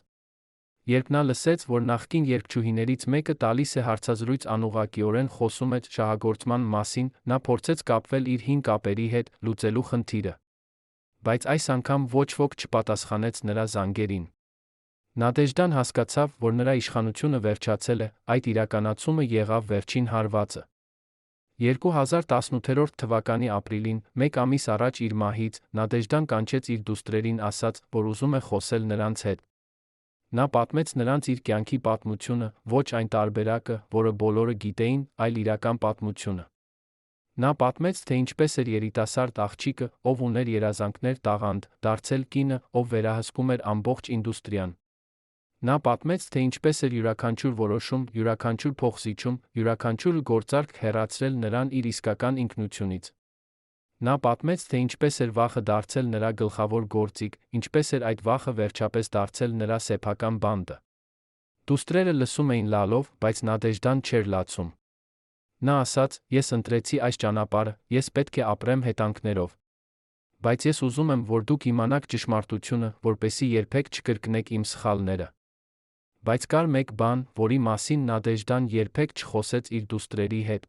Երբ նա լսեց, որ նախկին երգչուհիներից մեկը տալիս է հարցազրույց անուղղակիորեն խոսում է շահագործման մասին, նա փորձեց կապվել իր հին կապերի հետ, լուծելու խնդիրը։ Բայց այս անգամ ոչ ոք չպատասխանեց նրա զանգերին։ Նադեժդան հասկացավ, որ նրա իշխանությունը վերջացել է, այդ իրականացումը եղավ վերջին հարվածը։ 2018 թվականի ապրիլին, մեկ ամիս առաջ իր մահից, Նադեժդան կանչեց իր դուստրերին ասաց, որ ուզում է խոսել նրանց հետ։ Նա պատմեց նրանց իր կյանքի պատմությունը, ոչ այն տարբերակը, որը բոլորը գիտեին, այլ իրական պատմությունը։ Նա պատմեց, թե ինչպես էր երիտասարդ աղջիկը, ով ուներ երազանքներ տաղանդ, դարձել կինը, ով վերահսկում էր ամբողջ ինդուստրիան։ Նա պատմեց, թե ինչպես էր յուրաքանչյուր որոշում, յուրաքանչյուր փոխզիջում, յուրաքանչյուր գործարք հեռացրել նրան իր իսկական ինքնությունից։ Նա պատմեց, թե ինչպես էր վախը դարձել նրա գլխավոր գործիք, ինչպես էր այդ վախը վերջապես դարձել նրա սեփական բանդը։ Դուստրերը լսում էին լալով, բայց Նադեժդան չէր լացում։ Նա ասաց, ես ընտրեցի այս ճանապարհը, ես պետք է ապրեմ հետանքներով։ Բայց ես ուզում եմ, որ դուք իմանաք ճշմարտությունը, որպեսզի երբեք չկրկնեք իմ սխալները։ Բայց կար մեկ բան, որի մասին Նադեժդան երբեք չխոսեց իր դուստրերի հետ։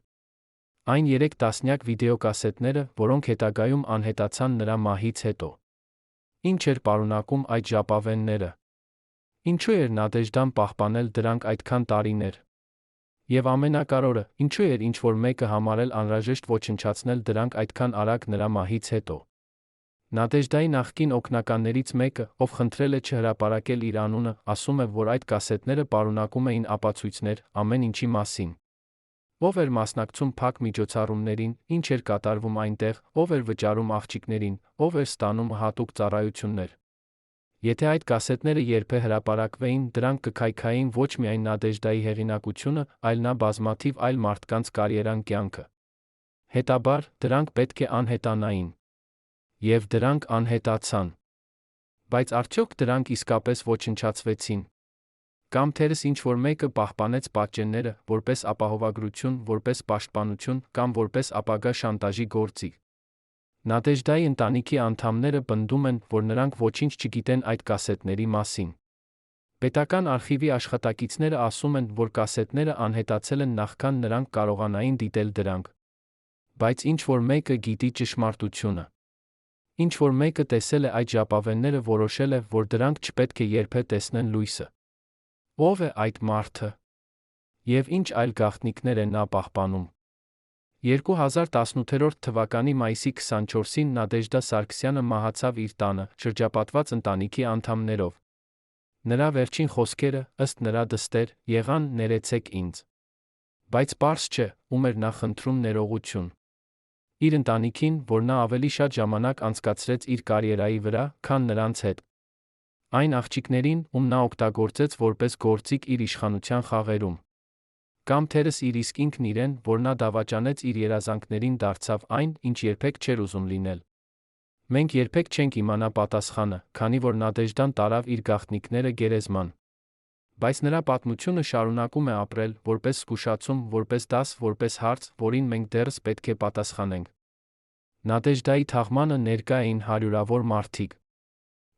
Այն 3 տասնյակ վիդեոկասետները, որոնք հետագայում անհետացան նրա մահից հետո։ Ինչ էր պարունակում այդ ժապավենները։ Ինչու էր Նադեժդան պահպանել դրանք այդքան տարիներ։ Եվ ամենակարևորը, ինչու էր ինչ-որ մեկը համարել անհրաժեշտ ոչնչացնել դրանք այդքան արագ նրա մահից հետո։ Նադեժդայի նախկին օգնականներից մեկը, ով խնդրել է չհրապարակել իր անունը, ասում է, որ այդ կասետները պարունակում էին ապացույցներ ամեն ինչի մասին։ Ով էր մասնակցում փակ միջոցառումներին, ինչ էր կատարվում այնտեղ, ով էր վճարում աղջիկներին, ով էր ստանում հատուկ ծառայություններ։ Եթե այդ կասետները երբե հրապարակվեին, դրանք կքայքայեին ոչ միայն Նադեժդայի հեղինակությունը, այլ նա բազմաթիվ այլ մարդկանց կարիերան կյանքը։ Հետաբար, դրանք պետք է անհետանային։ Եվ դրանք անհետացան։ Բայց արդյոք դրանք իսկապես ոչնչացվեցին։ Կամ թերս ինչ-որ մեկը պահպանեց պատճենները, որպես ապահովագրություն, որպես պաշտպանություն, կամ որպես ապագա շանտաժի գործիք։ Նադեժդայի ընտանիքի անդամները պնդում են, որ նրանք ոչինչ չգիտեն այդ կասետների մասին։ Պետական արխիվի աշխատակիցները ասում են, որ կասետները անհետացել են նախքան նրանք կարողանային դիտել դրանք։ Բայց ինչ-որ մեկը գիտի ճշմարտությունը։ Ինչ-որ մեկը տեսել է այդ ժապավենները, որոշել է, որ դրանք չպետք է երբե տեսնեն լույսը։ Ո՞վ է այդ մարդը։ Եվ ինչ այլ գաղտնիքներ է նա պահպանում։ 2018 թվականի մայիսի 24-ին Նադեժդա Սարգսյանը մահացավ իր տանը, շրջապատված ընտանիքի անդամներով։ Նրա վերջին խոսքերը, ըստ նրա դստեր, եղան «ներեցեք ինձ»։ Բայց պարզ չէ, ում էր նա խնդրում ներողություն։ Իր ընտանիքին, որ նա ավելի շատ ժամանակ անցկացրեց իր կարիերայի վրա, քան նրանց հետ։ Այն աղջիկներին, ում նա օգտագործեց որպես գործիք իր իշխանության խաղերում։ Կամ թերս իր իսկ ինքն իրեն, որ նա դավաճանեց իր երազանքներին դարձավ այն, ինչ երբեք չէր ուզում լինել։ Մենք երբեք չենք իմանա պատասխանը, քանի որ Նադեժդան տարավ իր գաղտնիքները գերեզման։ Բայց նրա պատմությունը շարունակում է ապրել որպես զգուշացում, որպես դաս, որպես հարց, որին մենք դեռս պետք է պատասխանենք։ Նադեժդայի թաղմանը ներկա էին հարյուրավոր մարդիկ.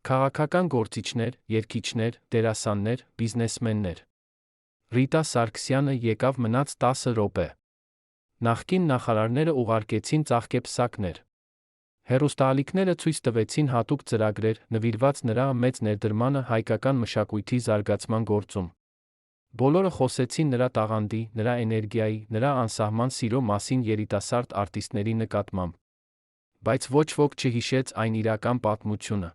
քաղաքական գործիչներ, երգիչներ, դերասաններ, բիզնեսմեններ։ Ռիտա Սարգսյանը եկավ մնաց 10 րոպե։ Նախկին նախարարները ուղարկեցին ծաղկեպսակներ։ Հեռուստաալիքները ցույց տվեցին հատուկ ծրագրեր, նվիրված նրա մեծ ներդրմանը հայկական մշակույթի զարգացման գործում։ Բոլորը խոսեցին նրա տաղանդի, նրա էներգիայի, նրա անսահման սիրո մասին երիտասարդ արտիստների նկատմամբ։ Բայց ոչ ոք չհիշեց այն իրական պատմությունը։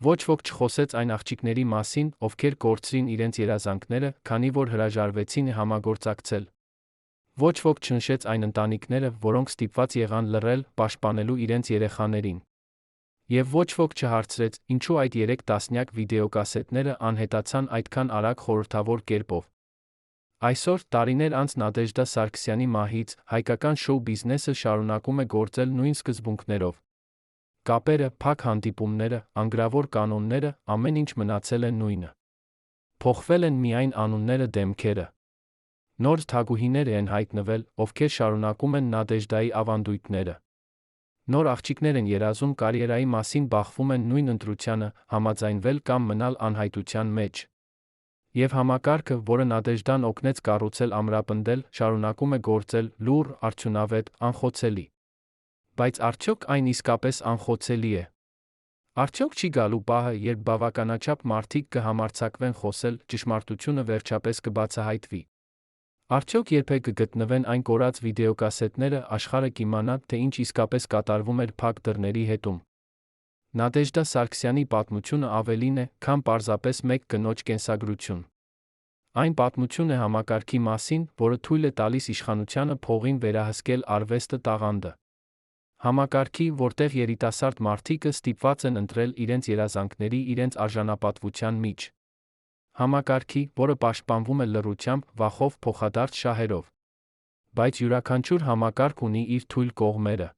Ոչ ոք չխոսեց այն աղջիկների մասին, ովքեր կորցրին իրենց երազանքները, քանի որ հրաժարվեցին համագործակցել։ Ոչ ոք չնշեց այն ընտանիքները, որոնք ստիպված եղան լռել, պաշտպանելու իրենց երեխաներին։ Եվ ոչ ոք չհարցրեց, ինչու այդ 3 տասնյակ վիդեոկասետները անհետացան այդքան արագ խորհրդավոր կերպով։ Այսօր, տարիներ անց Նադեժդա Սարգսյանի մահից, հայկական շոու բիզնեսը շարունակում է գործել նույն սկզբունքներով։ Կապերը, փակ հանդիպումները, անգրավոր կանոնները, ամեն ինչ մնացել է նույնը։ Փոխվել են միայն անունները, դեմքերը։ Նոր թագուհիներ են հայտնվել, ովքեր շարունակում են Նադեժդայի ավանդույթները։ Նոր աղջիկներ են երազում կարիերայի մասին, բախվում են նույն ընտրությանը, համաձայնվել կամ մնալ անհայտության մեջ։ Եվ համակարգը, որը Նադեժդան օգնեց կառուցել, ամրապնդել, շարունակում է գործել, լուռ, արդյունավետ, անխոցելի։ Բայց արդյոք այն իսկապես անխոցելի է։ Արդյոք չի գալու պահը, երբ բավականաչափ մարդիկ կհամարձակվեն խոսել, ճշմարտությունը վերջապես կբացահայտվի։ Արդյոք երբեք կգտնվեն այն կորած վիդեոկասետները, աշխարհը կիմանա, թե ինչ իսկապես կատարվում էր փակ դռների հետում։ Նադեժդա Սարգսյանի պատմությունը ավելին է, քան պարզապես մեկ կնոջ կենսագրություն։ Այն պատմություն է համակարգի մասին, որը թույլ է տալիս իշխանությանը փողին վերահսկել արվեստը, տաղանդը։ Համակարգի, որտեղ երիտասարդ մարդիկը ստիպված են ընտրել իրենց երազանքների, իրենց արժանապատվության միջ։ Համակարգի, որը պաշտպանվում է լռությամբ, վախով, փոխադարձ շահերով։ Բայց յուրաքանչյուր համակարգ ունի իր թույլ կողմերը։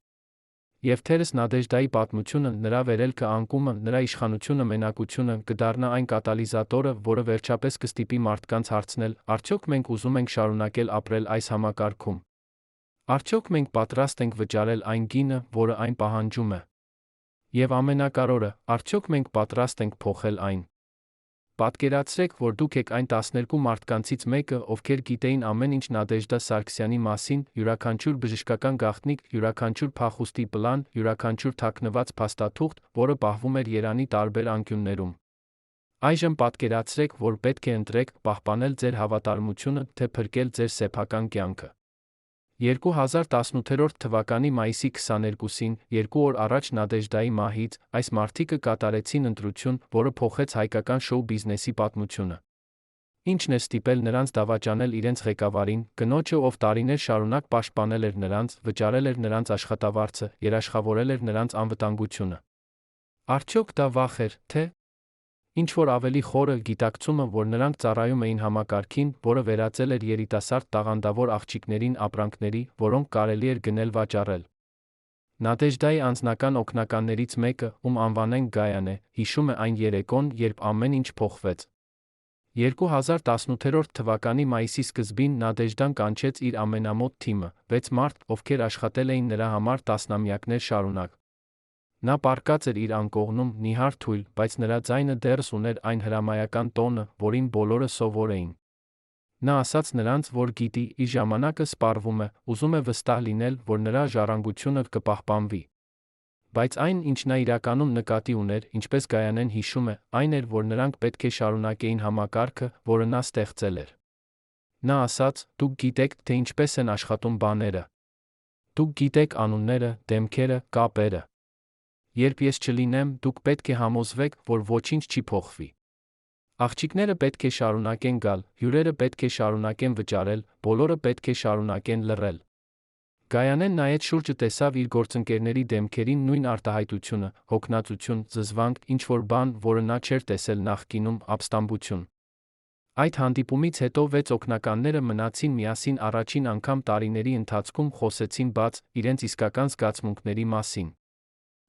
Եվ թերս Նադեժդայի պատմությունը, նրա վերելքը, անկումը, նրա իշխանությունը, մենակությունը կդառնա այն կատալիզատորը, որը վերջապես կստիպի մարդկանց հարցնել, արդյոք մենք ուզում ենք շարունակել ապրել այս համակարգում։ Արդյոք մենք պատրաստ ենք վճարել այն գինը, որը այն պահանջում է։ Եվ ամենակարևորը, արդյոք մենք պատրաստ ենք փոխել այն։ Պատկերացրեք, որ դուք եք այն 12 մարդկանցից մեկը, ովքեր գիտեին ամեն ինչ Նադեժդա Սարգսյանի մասին, յուրաքանչյուր բժշկական գաղտնիք, յուրաքանչյուր փախուստի պլան, յուրաքանչյուր թաքնված փաստաթուղթ, որը պահվում էր Երանի տարբեր անկյուններում։ Այժմ պատկերացրեք, որ պետք է ընտրեք, պահպանել ձեր հավատարմությունը, թե փրկել ձեր սեփական կյանքը։ 2018 թվականի մայիսի 22-ին, 2 օր առաջ Նադեժդայի մահից, այս մարդիկը կատարեցին ընտրություն, որը փոխեց հայկական շոու բիզնեսի պատմությունը։ Ինչն է ստիպել նրանց դավաճանել իրենց ղեկավարին, կնոջը, ով տարիներ շարունակ պաշտպանել էր նրանց, վճարել էր նրանց աշխատավարձը, երաշխավորել էր նրանց անվտանգությունը։ Արդյոք դա վախ էր, թե ինչ-որ ավելի խորը, գիտակցումը, որ նրանք ծառայում էին համակարգին, որը վերածել էր երիտասարդ տաղանդավոր աղջիկներին ապրանքների, որոնք կարելի էր գնել, վաճառել։ Նադեժդայի անձնական օգնականներից մեկը, ում անվանենք Գայան է, հիշում է այն երեկոն, երբ ամեն ինչ փոխվեց։ 2018 թվականի մայիսի սկզբին Նադեժդան կանչեց իր ամենամոտ թիմը, 6 մարդ, ովքեր աշխատել էին նրա համար տասնամյակներ շարունակ։ Նա պառկած էր իր անկողնում, նիհար, թույլ, բայց նրա ձայնը դեռս ուներ այն հրամայական տոնը, որին բոլորը սովոր էին։ Նա ասաց նրանց, որ գիտի, իր ժամանակը սպառվում է, ուզում է վստահ լինել, որ նրա ժառանգությունը կպահպանվի։ Բայց այն, ինչ նա իրականում նկատի ուներ, ինչպես Գայանեն հիշում է, այն էր, որ նրանք պետք է շարունակեին համակարգը, որը նա ստեղծել էր։ Նա ասաց. «Դուք գիտեք, թե ինչպես են աշխատում բաները։ Դուք գիտեք անունները, դեմքերը, կապերը։ Երբ ես չլինեմ, դուք պետք է համոզվեք, որ ոչինչ չի փոխվի։ Աղջիկները պետք է շարունակեն գալ, հյուրերը պետք է շարունակեն վճարել, բոլորը պետք է շարունակեն լռել»։ Գայանեն նայեց շուրջը, տեսավ իր գործընկերների դեմքերին նույն արտահայտությունը, հոգնածություն, զզվանք, ինչ-որ բան, որը նա չէր տեսել նախկինում, ապստամբություն։ Այդ հանդիպումից հետո 6 օգնականները մնացին միասին, առաջին անգամ տարիների ընթացքում խոսեցին բաց, իրենց իսկական զգացմունքների մասին։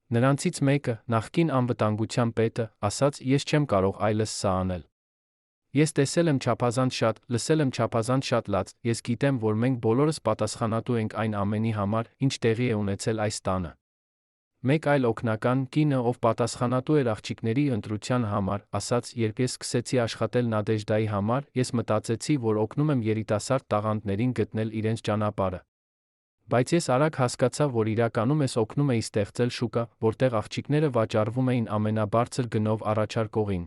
Նրանցից մեկը, նախկին անվտանգության պետը, ասաց. «Ես չեմ կարող այլս սա անել։ Ես տեսել եմ չափազանց շատ, լսել եմ չափազանց շատ լաց, ես գիտեմ, որ մենք բոլորս պատասխանատու ենք այն ամենի համար, ինչ տեղի է ունեցել այս տանը։ Մեկ այլ օգնական կինը, ով պատասխանատու էր աղջիկների ընտրության համար, ասաց, երբ ես սկսեցի աշխատել Նադեժդայի համար, ես մտածեցի, որ օգնում եմ երիտասարդ տաղանդներին գտնել իրենց ճանապարհը։ Բայց ես արագ հասկացա, որ իրականում ես օգնում էի ստեղծել շուկա, որտեղ աղջիկները վաճառվում էին ամենաբարձր գնով առաջարկողին։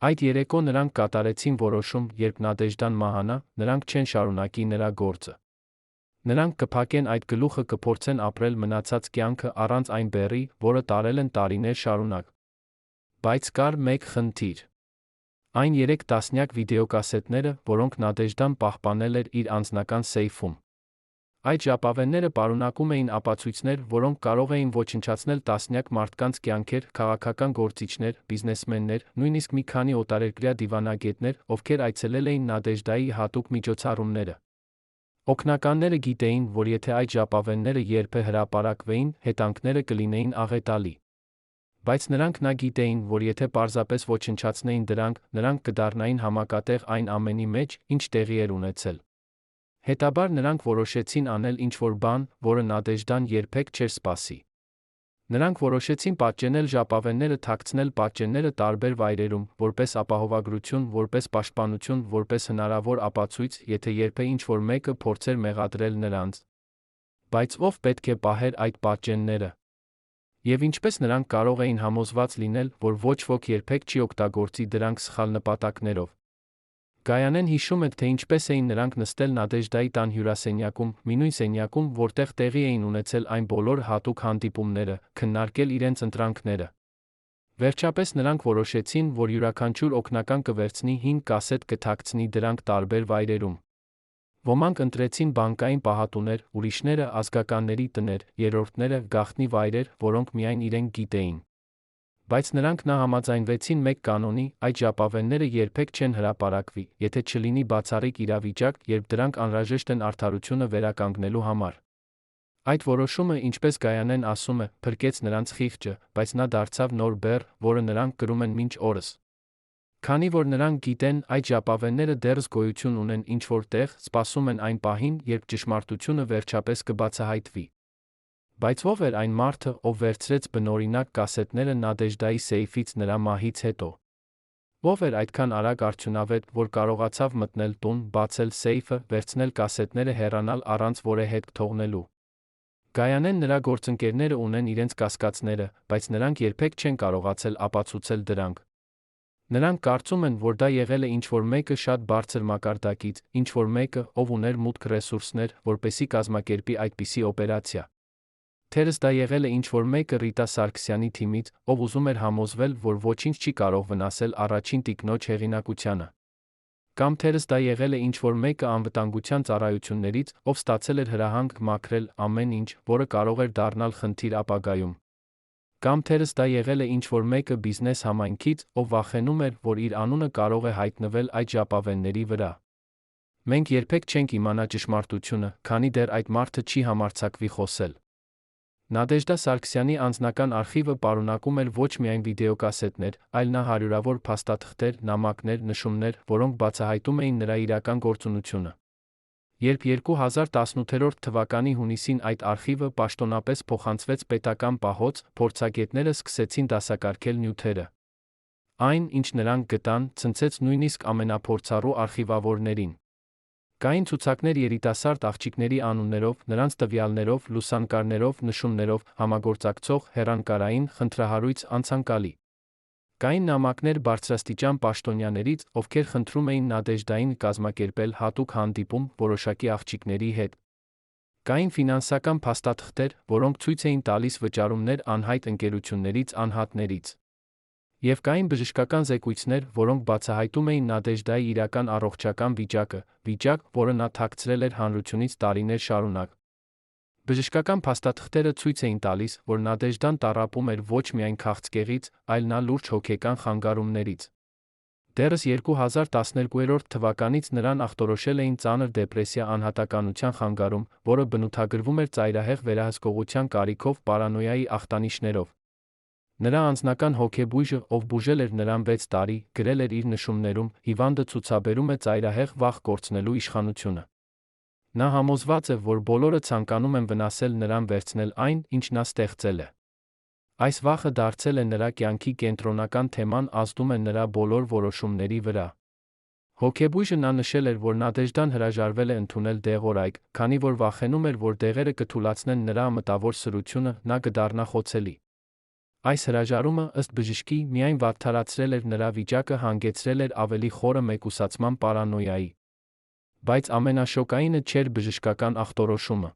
Այդ երեկո նրանք կատարեցին որոշում, երբ Նադեժդան մահանա, նրանք չեն շարունակի նրա գործը։ Նրանք կփակեն այդ գլուխը, կփորձեն ապրել մնացած կյանքը առանց այն բեռի, որը տարել են տարիներ շարունակ։ Բայց կար մեկ խնդիր։ Այն 3 տասնյակ վիդեոկասետները, որոնք Նադեժդան պահպանել էր իր անձնական սեյֆում։ Այդ ժապավենները պարունակում էին ապացույցներ, որոնք կարող էին ոչնչացնել տասնյակ մարդկանց կյանքեր, քաղաքական գործիչներ, բիզնեսմեններ, նույնիսկ մի քանի օտարերկրյա դիվանագետներ, ովքեր այցելել էին Նադեժդայի հատուկ միջոցառումները։ Օգնականները գիտեին, որ եթե այդ ժապավենները երբե հրապարակվեին, հետանքները կլինեին աղետալի։ Բայց նրանք նա գիտեին, որ եթե պարզապես ոչնչացնեին դրանք, նրանք կդառնային համակատեղ այն ամենի մեջ, ինչ տեղի էր ունեցել։ Հետաբար նրանք որոշեցին անել ինչ-որ բան, որը Նադեժդան երբեք չէր սպասի։ Նրանք որոշեցին պատճենել ժապավենները, թաքցնել պատճենները տարբեր վայրերում, որպես ապահովագրություն, որպես պաշտպանություն, որպես հնարավոր ապացույց, եթե երբե ինչ-որ մեկը փորձեր մեղադրել նրանց։ Բայց ով պետք է պահեր այդ պատճենները։ Եվ ինչպես նրանք կարող էին համոզված լինել, որ ոչ ոք երբեք չի օգտագործի դրանք սխալ նպատակներով։ Գայանեն հիշում է, թե ինչպես էին նրանք նստել Նադեժդայի տան հյուրասենյակում, մի նույն սենյակում, որտեղ տեղի էին ունեցել այն բոլոր հատուկ հանդիպումները, քննարկել իրենց ընտրանքները։ Վերջապես նրանք որոշեցին, որ յուրաքանչյուր օգնական կվերցնի 5 կասետ, կթաքցնի դրանք տարբեր վայրերում։ Ոմանք ընտրեցին բանկային պահատուներ, ուրիշները ազգականների տներ, երրորդները գաղտնի վայրեր, որոնք միայն իրենք գիտեին։ Բայց նրանք համաձայնվեցին մեկ կանոնի, այդ ժապավենները երբեք չեն հրապարակվի, եթե չլինի բացառիկ իրավիճակ, երբ դրանք անհրաժեշտ են արդարությունը վերականգնելու համար։ Այդ որոշումը, ինչպես Գայանեն ասում է, փրկեց նրանց խիղճը, բայց նա դարձավ նոր բեռ, որը նրանք կրում են մինչ օրս։ Քանի որ նրանք գիտեն, այդ ժապավենները դեռս գոյություն ունեն ինչ-որ տեղ, սպասում են այն պահին, երբ ճշմարտությունը վերջապես կբացահայտվի։ Բայց ով էր այն մարդը, ով վերցրեց բնօրինակ կասետները Նադեժդայի սեյֆից նրա մահից հետո։ Ով էր այդքան արագ արդյունավետ, որ կարողացավ մտնել տուն, բացել սեյֆը, վերցնել կասետները, հեռանալ առանց որևէ հետք թողնելու։ Գայանեն նրա գործընկերները ունեն իրենց կասկածները, բայց նրանք երբեք չեն կարողացել ապացուցել դրանք։ Նրանք կարծում են, որ դա եղել է ինչ-որ մեկը շատ բարձր մակարդակից, ինչ-որ մեկը, ով ուներ մուտք ռեսուրսներ, որպեսզի կազմակերպի այդպիսի օպերացիա։ Թերս դա եղել է ինչ-որ մեկը Ռիտա Սարգսյանի թիմից, ով ուզում էր համոզվել, որ ոչինչ չի կարող վնասել առաջին տիկնոջ հեղինակությանը։ Կամ թերս դա եղել է ինչ-որ մեկը անվտանգության ծառայություններից, ով ստացել էր հրահանգ մաքրել ամեն ինչ, որը կարող էր դառնալ խնդիր ապագայում։ Կամ թերս դա եղել է ինչ-որ մեկը բիզնես համայնքից, ով վախենում էր, որ իր անունը կարող է հայտնվել այդ ժապավենների վրա։ Մենք երբեք չենք իմանա ճշմարտությունը, քանի դեռ այդ մարդը չի համարձակվի խոսել։ Նադեժդա Սարգսյանի անձնական արխիվը պարունակում էր ոչ միայն վիդեոկասետներ, այլ նա հարյուրավոր փաստաթղթեր, նամակներ, նշումներ, որոնք բացահայտում էին նրա իրական գործունեությունը։ Երբ 2018 թվականի հունիսին այդ արխիվը պաշտոնապես փոխանցվեց պետական պահոց, փորձագետները սկսեցին դասակարգել նյութերը։ Այն, ինչ նրանք գտան, ցնցեց նույնիսկ ամենափորձառու արխիվավորներին։ Կային ցուցակներ երիտասարդ աղջիկների անուններով, նրանց տվյալներով, լուսանկարներով, նշումներով, համագործակցող, հեռանկարային, խնդրահարույց, անցանկալի։ Կային նամակներ բարձրաստիճան պաշտոնյաներից, ովքեր խնդրում էին Նադեժդային կազմակերպել հատուկ հանդիպում որոշակի աղջիկների հետ։ Կային ֆինանսական փաստաթղթեր, որոնք ցույց էին տալիս վճարումներ անհայտ ընկերություններից, անհատներից։ Եվ կային բժշկական զեկույցներ, որոնք բացահայտում էին Նադեժդայի իրական առողջական վիճակը, վիճակ, որը նա թաքցրել էր հանրությունից տարիներ շարունակ։ Բժշկական փաստաթղթերը ցույց էին տալիս, որ Նադեժդան տառապում էր ոչ միայն քաղցկեղից, այլ նա լուրջ հոգեկան խանգարումներից։ Դեռս 2012 թվականից նրան ախտորոշել էին ծանր դեպրեսիա, անհատականության խանգարում, որը բնութագրվում էր ծայրահեղ վերահսկողության կարիքով, պարանոյայի ախտանիշներով։ Նրա անձնական հոգեբույժը, ով բուժել էր նրան 6 տարի, գրել էր իր նշումներում. հիվանդը ցուցաբերում է ծայրահեղ վախ կորցնելու իշխանությունը։ Նա համոզված է, որ բոլորը ցանկանում են վնասել նրան, վերցնել այն, ինչ նա ստեղծել է։ Այս վախը դարձել է նրա կյանքի կենտրոնական թեման, ազդում է նրա բոլոր որոշումների վրա։ Հոգեբույժը նա նշել էր, որ Նադեժդան հրաժարվել է ընդունել դեղորայք, քանի որ վախենում էր, որ դեղերը կթուլացնեն նրա մտավոր սրությունը, նա կդառնա խոցելի։ Այս հրաժարումը, ըստ բժշկի, միայն վատթարացրել էր նրա վիճակը, հանգեցրել էր ավելի խորը մեկուսացման պարանոյայի։ Բայց ամենաշոկայինը չէր բժշկական ախտորոշումը։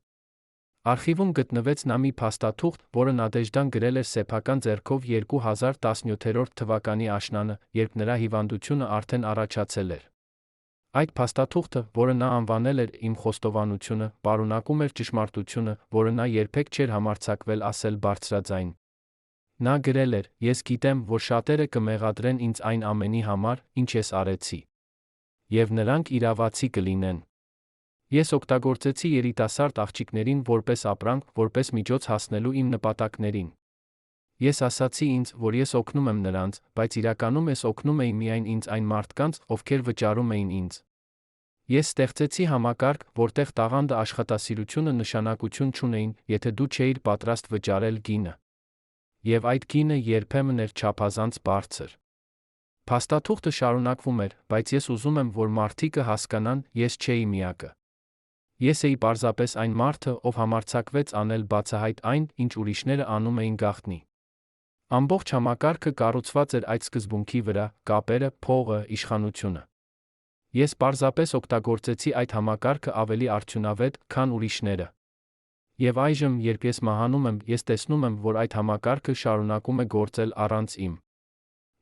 Արխիվում գտնվեց նա մի փաստաթուղթ, որը Նադեժդան գրել էր սեփական ձեռքով 2017 թվականի աշնանը, երբ նրա հիվանդությունը արդեն առաջացել էր։ Այդ փաստաթուղթը, որը նա անվանել էր «Իմ խոստովանությունը», պարունակում էր ճշմարտությունը, որը նա երբեք չէր համարձակվել ասել բարձրաձայն։ Նա գրել էր. «Ես գիտեմ, որ շատերը կմեղադրեն ինձ այն ամենի համար, ինչ ես արեցի։ Եվ նրանք իրավացի կլինեն։ Ես օգտագործեցի երիտասարդ աղջիկներին որպես ապրանք, որպես միջոց հասնելու իմ նպատակներին։ Ես ասացի ինձ, որ ես օգնում եմ նրանց, բայց իրականում ես օգնում էի միայն ինձ այն մարդկանց, ովքեր վճարում էին ինձ։ Ես ստեղծեցի համակարգ, որտեղ տաղանդը, աշխատասիրությունը նշանակություն չունեին, եթե դու չէիր պատրաստ վճարել գինը։ Եվ այդ գինը երբեմն էր չափազանց բարձր»։ Փաստաթուղթը շարունակվում էր, բայց ես ուզում եմ, որ մարդիկը հասկանան, ես չէի միակը։ Ես էի պարզապես այն մարդը, ով համարձակվեց անել բացահայտ այն, ինչ ուրիշները անում էին գաղտնի։ Ամբողջ համակարգը կառուցված էր այդ սկզբունքի վրա՝ կապերը, փողը, իշխանությունը։ Ես պարզապես օգտագործեցի այդ համակարգը ավելի արդյունավետ, քան ուրիշները։ Եվ այժմ, երբ ես մահանում եմ, ես տեսնում եմ, որ այդ համակարգը շարունակում է գործել առանց իմ։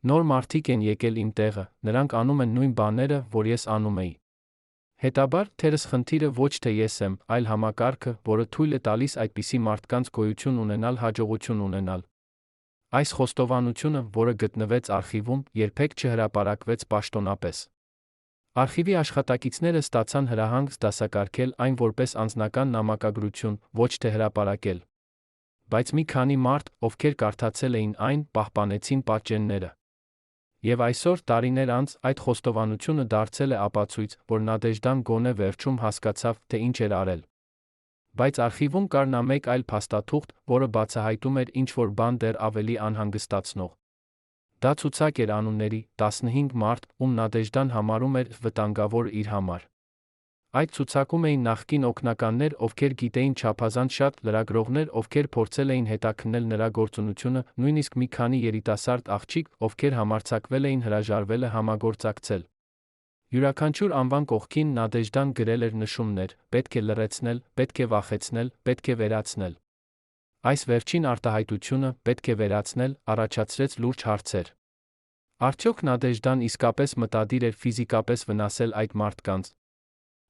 Նոր մարդիկ են եկել իմ տեղը, նրանք անում են նույն բաները, որ ես անում էի։ Հետաբար, թերս խնդիրը ոչ թե ես եմ, այլ համակարգը, որը թույլ է տալիս այդպիսի մարդկանց գոյություն ունենալ, հաջողություն ունենալ։ Այս խոստովանությունը, որը գտնվեց արխիվում, երբեք չհրապարակվեց պաշտոնապես։ Արխիվի աշխատակիցները ստացան հրահանգ դասակարգել այն որպես անձնական նամակագրություն, ոչ թե հրապարակել։ Բայց մի քանի մարդ, ովքեր կարդացել էին այն, պահպանեցին պատճենները։ Եվ այսօր, տարիներ անց, այդ խոստովանությունը դարձել է ապացույց, որ Նադեժդան գոնե վերջում հասկացավ, թե ինչ էր արել։ Բայց արխիվում կար նա մեկ այլ փաստաթուղթ, որը բացահայտում էր ինչ-որ բան դեռ ավելի անհանգստացնող։ Դա ցուցակ էր անունների 15 մարդ, ում Նադեժդան համարում էր վտանգավոր իր համար։ Այդ ցուցակում էին նախկին օգնականներ, ովքեր գիտեին չափազանց շատ, լրագրողներ, ովքեր փորձել էին հետաքննել նրա գործունեությունը, նույնիսկ մի քանի երիտասարդ աղջիկ, ովքեր համարձակվել էին հրաժարվել համագործակցել։ Յուրաքանչյուր անվան կողքին Նադեժդան գրել էր նշումներ. պետք է լռեցնել, պետք է վախեցնել, պետք է վերացնել։ Այս վերջին արտահայտությունը, պետք է վերացնել, առաջացրեց լուրջ հարցեր։ Արդյոք Նադեժդան իսկապես մտադիր էր ֆիզիկապես վնասել այդ մարդկանց։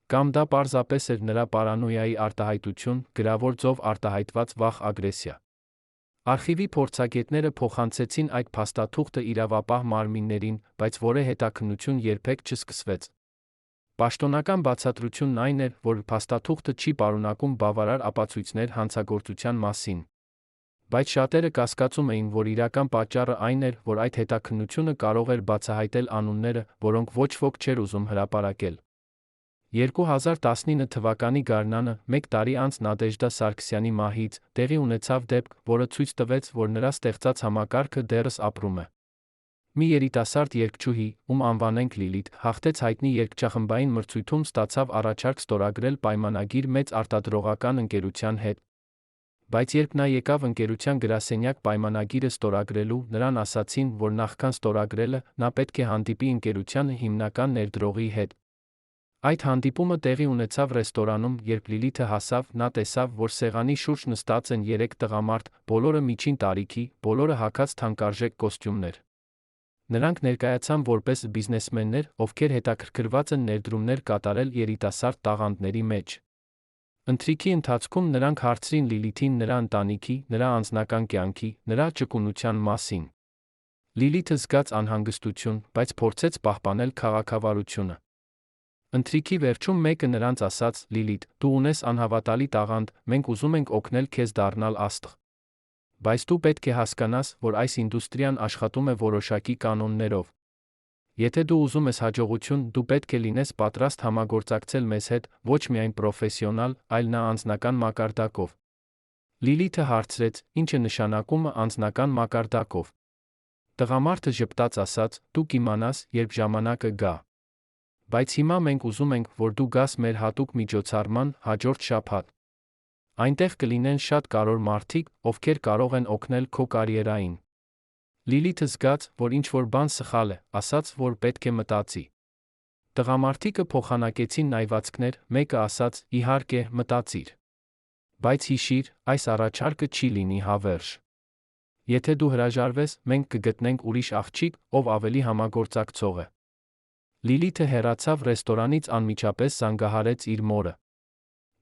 Կամ դա պարզապես էր նրա պարանոյայի արտահայտություն, գրավոր ձով արտահայտված վախ, ագրեսիա։ Արխիվի փորձագետները փոխանցեցին այդ փաստաթուղթը իրավապահ մարմիններին, բայց որևէ հետաքննություն երբեք չսկսվեց։ Պաշտոնական բացատրությունն այն էր, որ փաստաթուղթը չի պարունակում բավարար ապացույցներ հանցագործության մասին։ Բայց շատերը կասկածում էին, որ իրական պատճառը այն էր, որ այդ հետաքննությունը կարող էր բացահայտել անունները, որոնք ոչ ոք չէր ուզում հրապարակել։ 2019 թվականի գարնանը, մեկ տարի անց Նադեժդա Սարգսյանի մահից, տեղի ունեցավ դեպք, որը ցույց տվեց, որ նրա ստեղծած համակարգը դեռս ապրում է։ Մի երիտասարդ երգչուհի, ում անվանենք Լիլիթ, հաղթեց հայտնի երգչախմբային մրցույթում, ստացավ առաջարկ ստորագրել պայմանագիր մեծ արտադրողական ընկերության հետ։ Բայց երբ նա եկավ ընկերության գրասենյակ պայմանագիրը ստորագրելու, նրան ասացին, որ նախքան ստորագրելը, նա պետք է հանդիպի ընկերության հիմնական ներդրողի հետ։ Այդ հանդիպումը տեղի ունեցավ ռեստորանում, երբ Լիլիթը հասավ, նա տեսավ, որ սեղանի շուրջ նստած են 3 տղամարդ, բոլորը միջին տարիքի, բոլորը հագած թանկարժեք կոստյումներ։ Նրանք ներկայացան որպես բիզնեսմեններ, ովքեր հետաքրքրված են ներդրումներ կատարել երիտասարդ տաղանդների մեջ։ Ընթրիքի ընթացքում նրանք հարցրին Լիլիթին նրա ընտանիքի, նրա անձնական կյանքի, նրա ճկունության մասին։ Լիլիթը զգաց անհանգստություն, բայց փորձեց պահպանել քաղաքավարությունը։ Ընթրիքի վերջում մեկը նրանց ասաց. «Լիլիթ, դու ունես անհավատալի տաղանդ, մենք ուզում ենք օգնել քեզ դառնալ աստղ»։ Բայց դու պետք է հասկանաս, որ այս ինդուստրիան աշխատում է որոշակի կանոններով։ Եթե դու ուզում ես հաջողություն, դու պետք է լինես պատրաստ համագործակցել մեզ հետ, ոչ միայն պրոֆեսիոնալ, այլ նա անձնական մակարդակով։ Լիլիթը հարցրեց, ի՞նչ է նշանակումը անձնական մակարդակով։ Տղամարդը ժպտաց ասաց, դու կիմանաս, երբ ժամանակը գա։ Բայց հիմա մենք ուզում ենք, որ դու գաս մեր հատուկ միջոցառման հաջորդ շաբաթ։ Այնտեղ կլինեն շատ կարևոր մարդիկ, ովքեր կարող են օգնել քո կարիերային։ Լիլիթը զգաց, որ ինչ-որ բան սխալ է, ասաց, որ պետք է մտածի։ Տղամարդիկը փոխանակեցին նայվածքներ, մեկը ասաց, իհարկե, մտածիր։ Բայց հիշիր, այս առաջարկը չի լինի հավերժ։ Եթե դու հրաժարվես, մենք կգտնենք ուրիշ աղջիկ, ով ավելի համագործակցող է։ Լիլիթը հեռացավ ռեստորանից անմիջապես զանգահարեց իր մորը։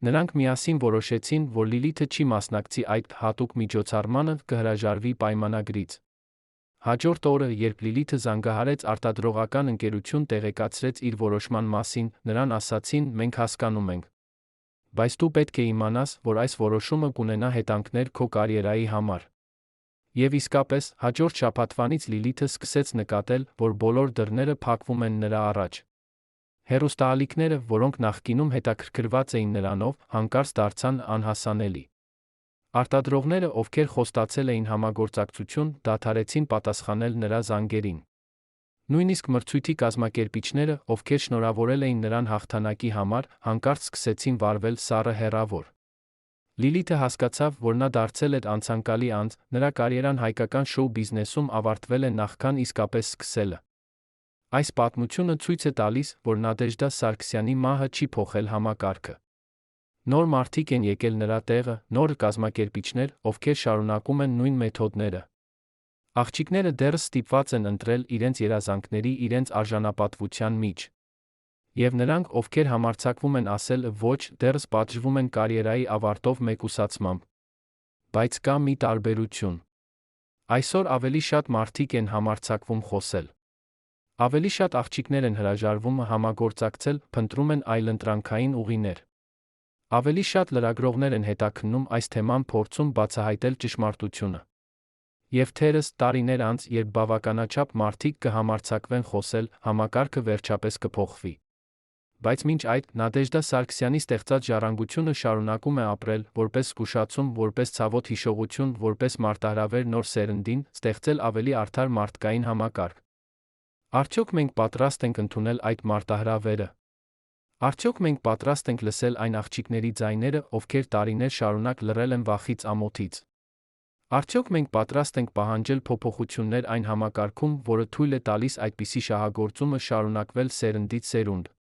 Նրանք միասին որոշեցին, որ Լիլիթը չի մասնակցի այդ հատուկ միջոցառմանը, կհրաժարվի պայմանագրից։ Հաջորդ օրը, երբ Լիլիթը զանգահարեց արտադրողական ընկերություն տեղեկացրեց իր որոշման մասին, նրան ասացին, մենք հասկանում ենք։ Բայց դու պետք է իմանաս, որ այս որոշումը կունենա հետանքներ քո կարիերայի համար։ Եվ իսկապես, հաջորդ շաբաթվանից Լիլիթը սկսեց նկատել, որ բոլոր դռները փակվում են նրա առաջ։ Հեռուստաալիքները, որոնք նախկինում հետաքրքրված էին նրանով, հանկարծ դարձան անհասանելի։ Արտադրողները, ովքեր խոստացել էին համագործակցություն, դադարեցին պատասխանել նրա զանգերին։ Նույնիսկ մրցույթի կազմակերպիչները, ովքեր շնորհավորել էին նրան հաղթանակի համար, հանկարծ սկսեցին վարվել սառը հեռավոր։ Լիլիթը հասկացավ, որ նա դարձել էր անցանկալի անձ, նրա կարիերան հայկական շոու բիզնեսում ավարտվել է նախքան իսկապես սկսելը։ Այս պատմությունը ցույց է տալիս, որ Նադեժդա Սարգսյանի մահը չի փոխել համակարգը։ Նոր մարդիկ են եկել նրա տեղը, նոր կազմակերպիչներ, ովքեր շարունակում են նույն մեթոդները։ Աղջիկները դեռս ստիպված են ընտրել իրենց երազանքների, իրենց արժանապատվության միջ։ Եվ նրանք, ովքեր համարձակվում են ասել ոչ, դեռս պատժվում են կարիերայի ավարտով մեկուսացմամբ։ Բայց կա մի տարբերություն։ Այսօր ավելի շատ մարդիկ են համարձակվում խոսել։ Ավելի շատ աղջիկներ են հրաժարվում համագործակցել, փնտրում են այլընտրանքային ուղիներ։ Ավելի շատ լրագրողներ են հետաքննում այս թեման, փորձում բացահայտել ճշմարտությունը։ Եվ թերս տարիներ անց, երբ բավականաչափ մարդիկ կհամարձակվեն խոսել, համակարգը վերջապես կփոխվի։ Բայց մինչ այդ, Նադեժդա Սարգսյանի ստեղծած ժառանգությունը շարունակում է ապրել, որպես զգուշացում, որպես ցավոտ հիշողություն, որպես մարտահրավեր նոր սերնդին, ստեղծել ավելի արդար մարդկային համակարգ։ Արդյոք մենք պատրաստ ենք ընդունել այդ մարտահրավերը։ Արդյոք մենք պատրաստ ենք լսել այն աղջիկների ձայները, ովքեր տարիներ շարունակ լռել են վախից, ամոթից։ Արդյոք մենք պատրաստ ենք պահանջել փոփոխություններ այն համակարգում, որը թույլ է տալիս այդպիսի շահագործումը շարունակվել սերնդից սերունդ։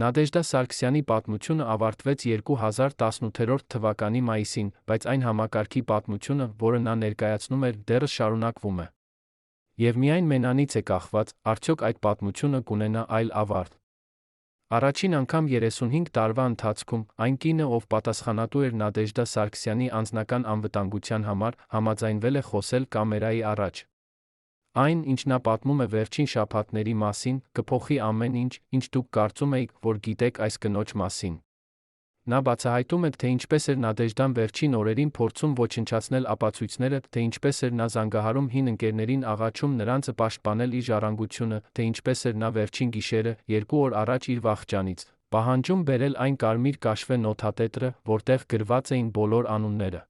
Նադեժդա Սարգսյանի պատմությունը ավարտվեց 2018 թվականի մայիսին, բայց այն համակարգի պատմությունը, որը նա ներկայացնում էր, դեռս շարունակվում է։ Եվ միայն մենանից է կախված, արդյոք այդ պատմությունը կունենա այլ ավարտ։ Առաջին անգամ 35 տարվա ընթացքում, այն կինը, ով պատասխանատու էր Նադեժդա Սարգսյանի անձնական անվտանգության համար, համաձայնվել է խոսել կամերայի առաջ։ Այն, ինչ նա պատմում է վերջին շաբաթների մասին, կփոխի ամեն ինչ, ինչ դուք կարծում էիք, որ գիտեք այս կնոջ մասին։ Նա բացահայտում է, թե ինչպես էր Նադեժդան վերջին օրերին փորձում ոչնչացնել ապացույցները, թե ինչպես էր նա զանգահարում հին ընկերներին, աղաչում նրանց պաշտպանել իր ժառանգությունը, թե ինչպես էր նա վերջին գիշերը, 2 օր առաջ իր վախճանից, պահանջում բերել այն կարմիր կաշվե նոթատետրը, որտեղ գրված էին բոլոր անունները։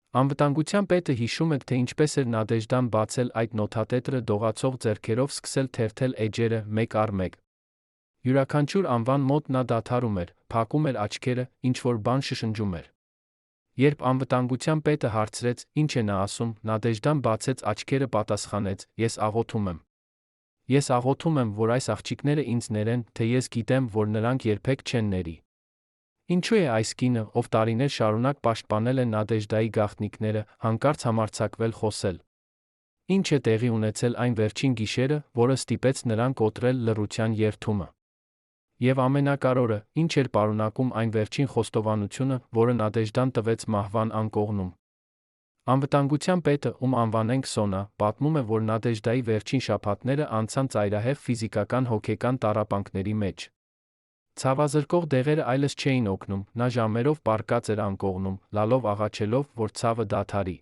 Անվտանգության պետը հիշում է, թե ինչպես էր Նադեժդան բացել այդ նոթատետրը, դողացող ձեռքերով սկսել թերթել էջերը մեկ առ մեկ։ Յուրաքանչյուր անվան մոտ նա դադարում էր, փակում էր աչքերը, ինչ-որ բան շշնջում էր։ Երբ անվտանգության պետը հարցրեց, ինչ է նա ասում, Նադեժդան բացեց աչքերը, պատասխանեց. Ես աղոթում եմ։ Ես աղոթում եմ, որ այս աղջիկները ինձ ներեն, թե ես գիտեմ, որ նրանք երբեք չեն ների։ Ինչու է այս կինը, ով տարիներ շարունակ պաշտպանել է Նադեժդայի գաղտնիքները, հանկարծ համարձակվել խոսել։ Ինչ է տեղի ունեցել այն վերջին գիշերը, որը ստիպեց նրան կոտրել լռության երդումը։ Եվ ամենակարևորը, ինչ էր պարունակում այն վերջին խոստովանությունը, որը Նադեժդան տվեց մահվան անկողնում։ Անվտանգության պետը, ում անվանենք Սոնա, պատմում է, որ Նադեժդայի վերջին շաբաթները անցան ծայրահեղ ֆիզիկական հոգեկան տառապանքների մեջ։ Ցավազրկող դեղերը այլս չէին օգնում, նա ժամերով պառկած էր անկողնում, լալով աղաչելով, որ ցավը դադարի։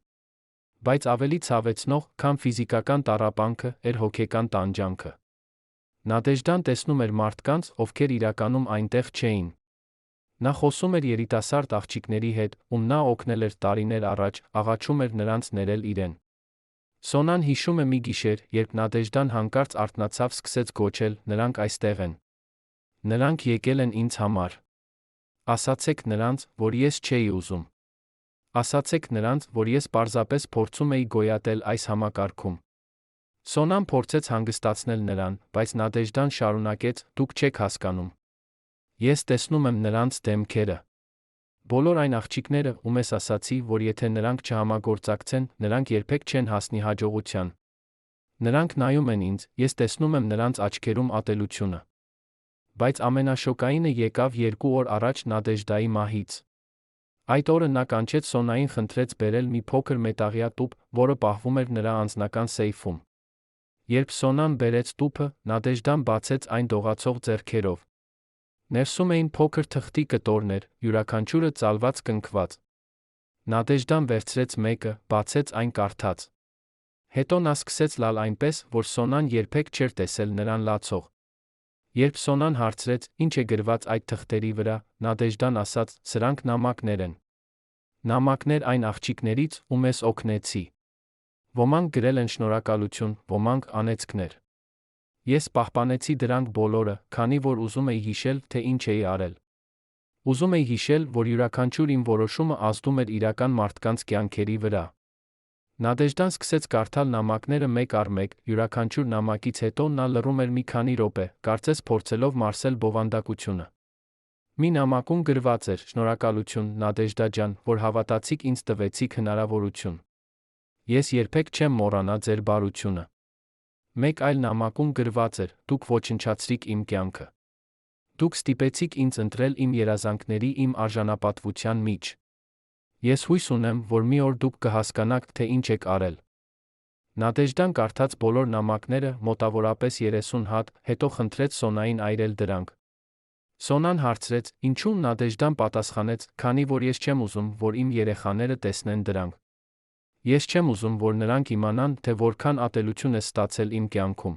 Բայց ավելի ցավեցնող, քան ֆիզիկական տառապանքը, էր հոգեկան տանջանքը։ Նադեժդան տեսնում էր մարդկանց, ովքեր իրականում այնտեղ չէին։ Նա խոսում էր երիտասարդ աղջիկների հետ, ում նա օգնել էր տարիներ առաջ, աղաչում էր նրանց ներել իրեն։ Սոնան հիշում է մի գիշեր, երբ Նադեժդան հանկարծ արթնացավ, սկսեց գոչել. «Նրանք այստեղ են։ Նրանք եկել են ինձ համար։ Ասացեք նրանց, որ ես չէի ուզում։ Ասացեք նրանց, որ ես պարզապես փորձում էի գոյատել այս համակարգում»։ Սոնան փորձեց հանգստացնել նրան, բայց Նադեժդան շարունակեց. «Դուք չեք հասկանում։ Ես տեսնում եմ նրանց դեմքերը։ Բոլոր այն աղջիկները, ում ես ասացի, որ եթե նրանք չհամագործակցեն, նրանք երբեք չեն հասնի հաջողության։ Նրանք նայում են ինձ, ես տեսնում եմ նրանց աչքերում ատելությունը»։ Բայց ամենաշոկայինը եկավ 2 օր առաջ Նադեժդայի մահից։ Այդ օրը նա կանչեց Սոնային, խնդրեց բերել մի փոքր մետաղյա տուփ, որը պահվում էր նրա անձնական սեյֆում։ Երբ Սոնան բերեց տուփը, Նադեժդան բացեց այն դողացող ձեռքերով։ Ներսում էին փոքր թղթի կտորներ, յուրաքանչյուրը ծալված կնքված։ Նադեժդան վերցրեց մեկը, բացեց այն, կարդաց։ Հետո նա սկսեց լալ այնպես, որ Սոնան երբեք չէր տեսել նրան լացող։ Երբ Սոնան հարցրեց. «Ինչ է գրված այդ թղթերի վրա», Նադեժդան ասաց. «Սրանք նամակներ են։ Նամակներ այն աղջիկներից, ում ես օգնեցի։ Ոմանք գրել են շնորհակալություն, ոմանք անեծքներ։ Ես պահպանեցի դրանք բոլորը, քանի որ ուզում էի հիշել, թե ինչ էի արել։ Ուզում էի հիշել, որ յուրաքանչյուր իմ որոշումը ազդում էր իրական մարդկանց կյանքերի վրա»։ Նադեժդան սկսեց կարդալ նամակները մեկ առ մեկ, յուրաքանչյուր նամակից հետո նա լռում էր մի քանի րոպե, կարծես փորձելով մարսել բովանդակությունը։ Մի նամակում գրված էր. «Շնորհակալություն, Նադեժդա ջան, որ հավատացիք ինձ, տվեցիք հնարավորություն։ Ես երբեք չեմ մոռանա ձեր բարությունը»։ Մեկ այլ նամակում գրված էր. «Դուք ոչնչացրիք իմ կյանքը։ Դուք ստիպեցիք ինձ ընտրել իմ երազանքների, իմ արժանապատվության միջ։ Ես հույս ունեմ, որ մի օր դուք կհասկանաք, թե ինչ եք արել»։ Նադեժդան կարդաց բոլոր նամակները, մոտավորապես 30 հատ, հետո խնդրեց Սոնային այրել դրանք։ Սոնան հարցրեց. «Ինչու՞»։ Նադեժդան պատասխանեց. «Քանի որ ես չեմ ուզում, որ իմ երեխաները տեսնեն դրանք։ Ես չեմ ուզում, որ նրանք իմանան, թե որքան ատելություն ես ստացել իմ կյանքում։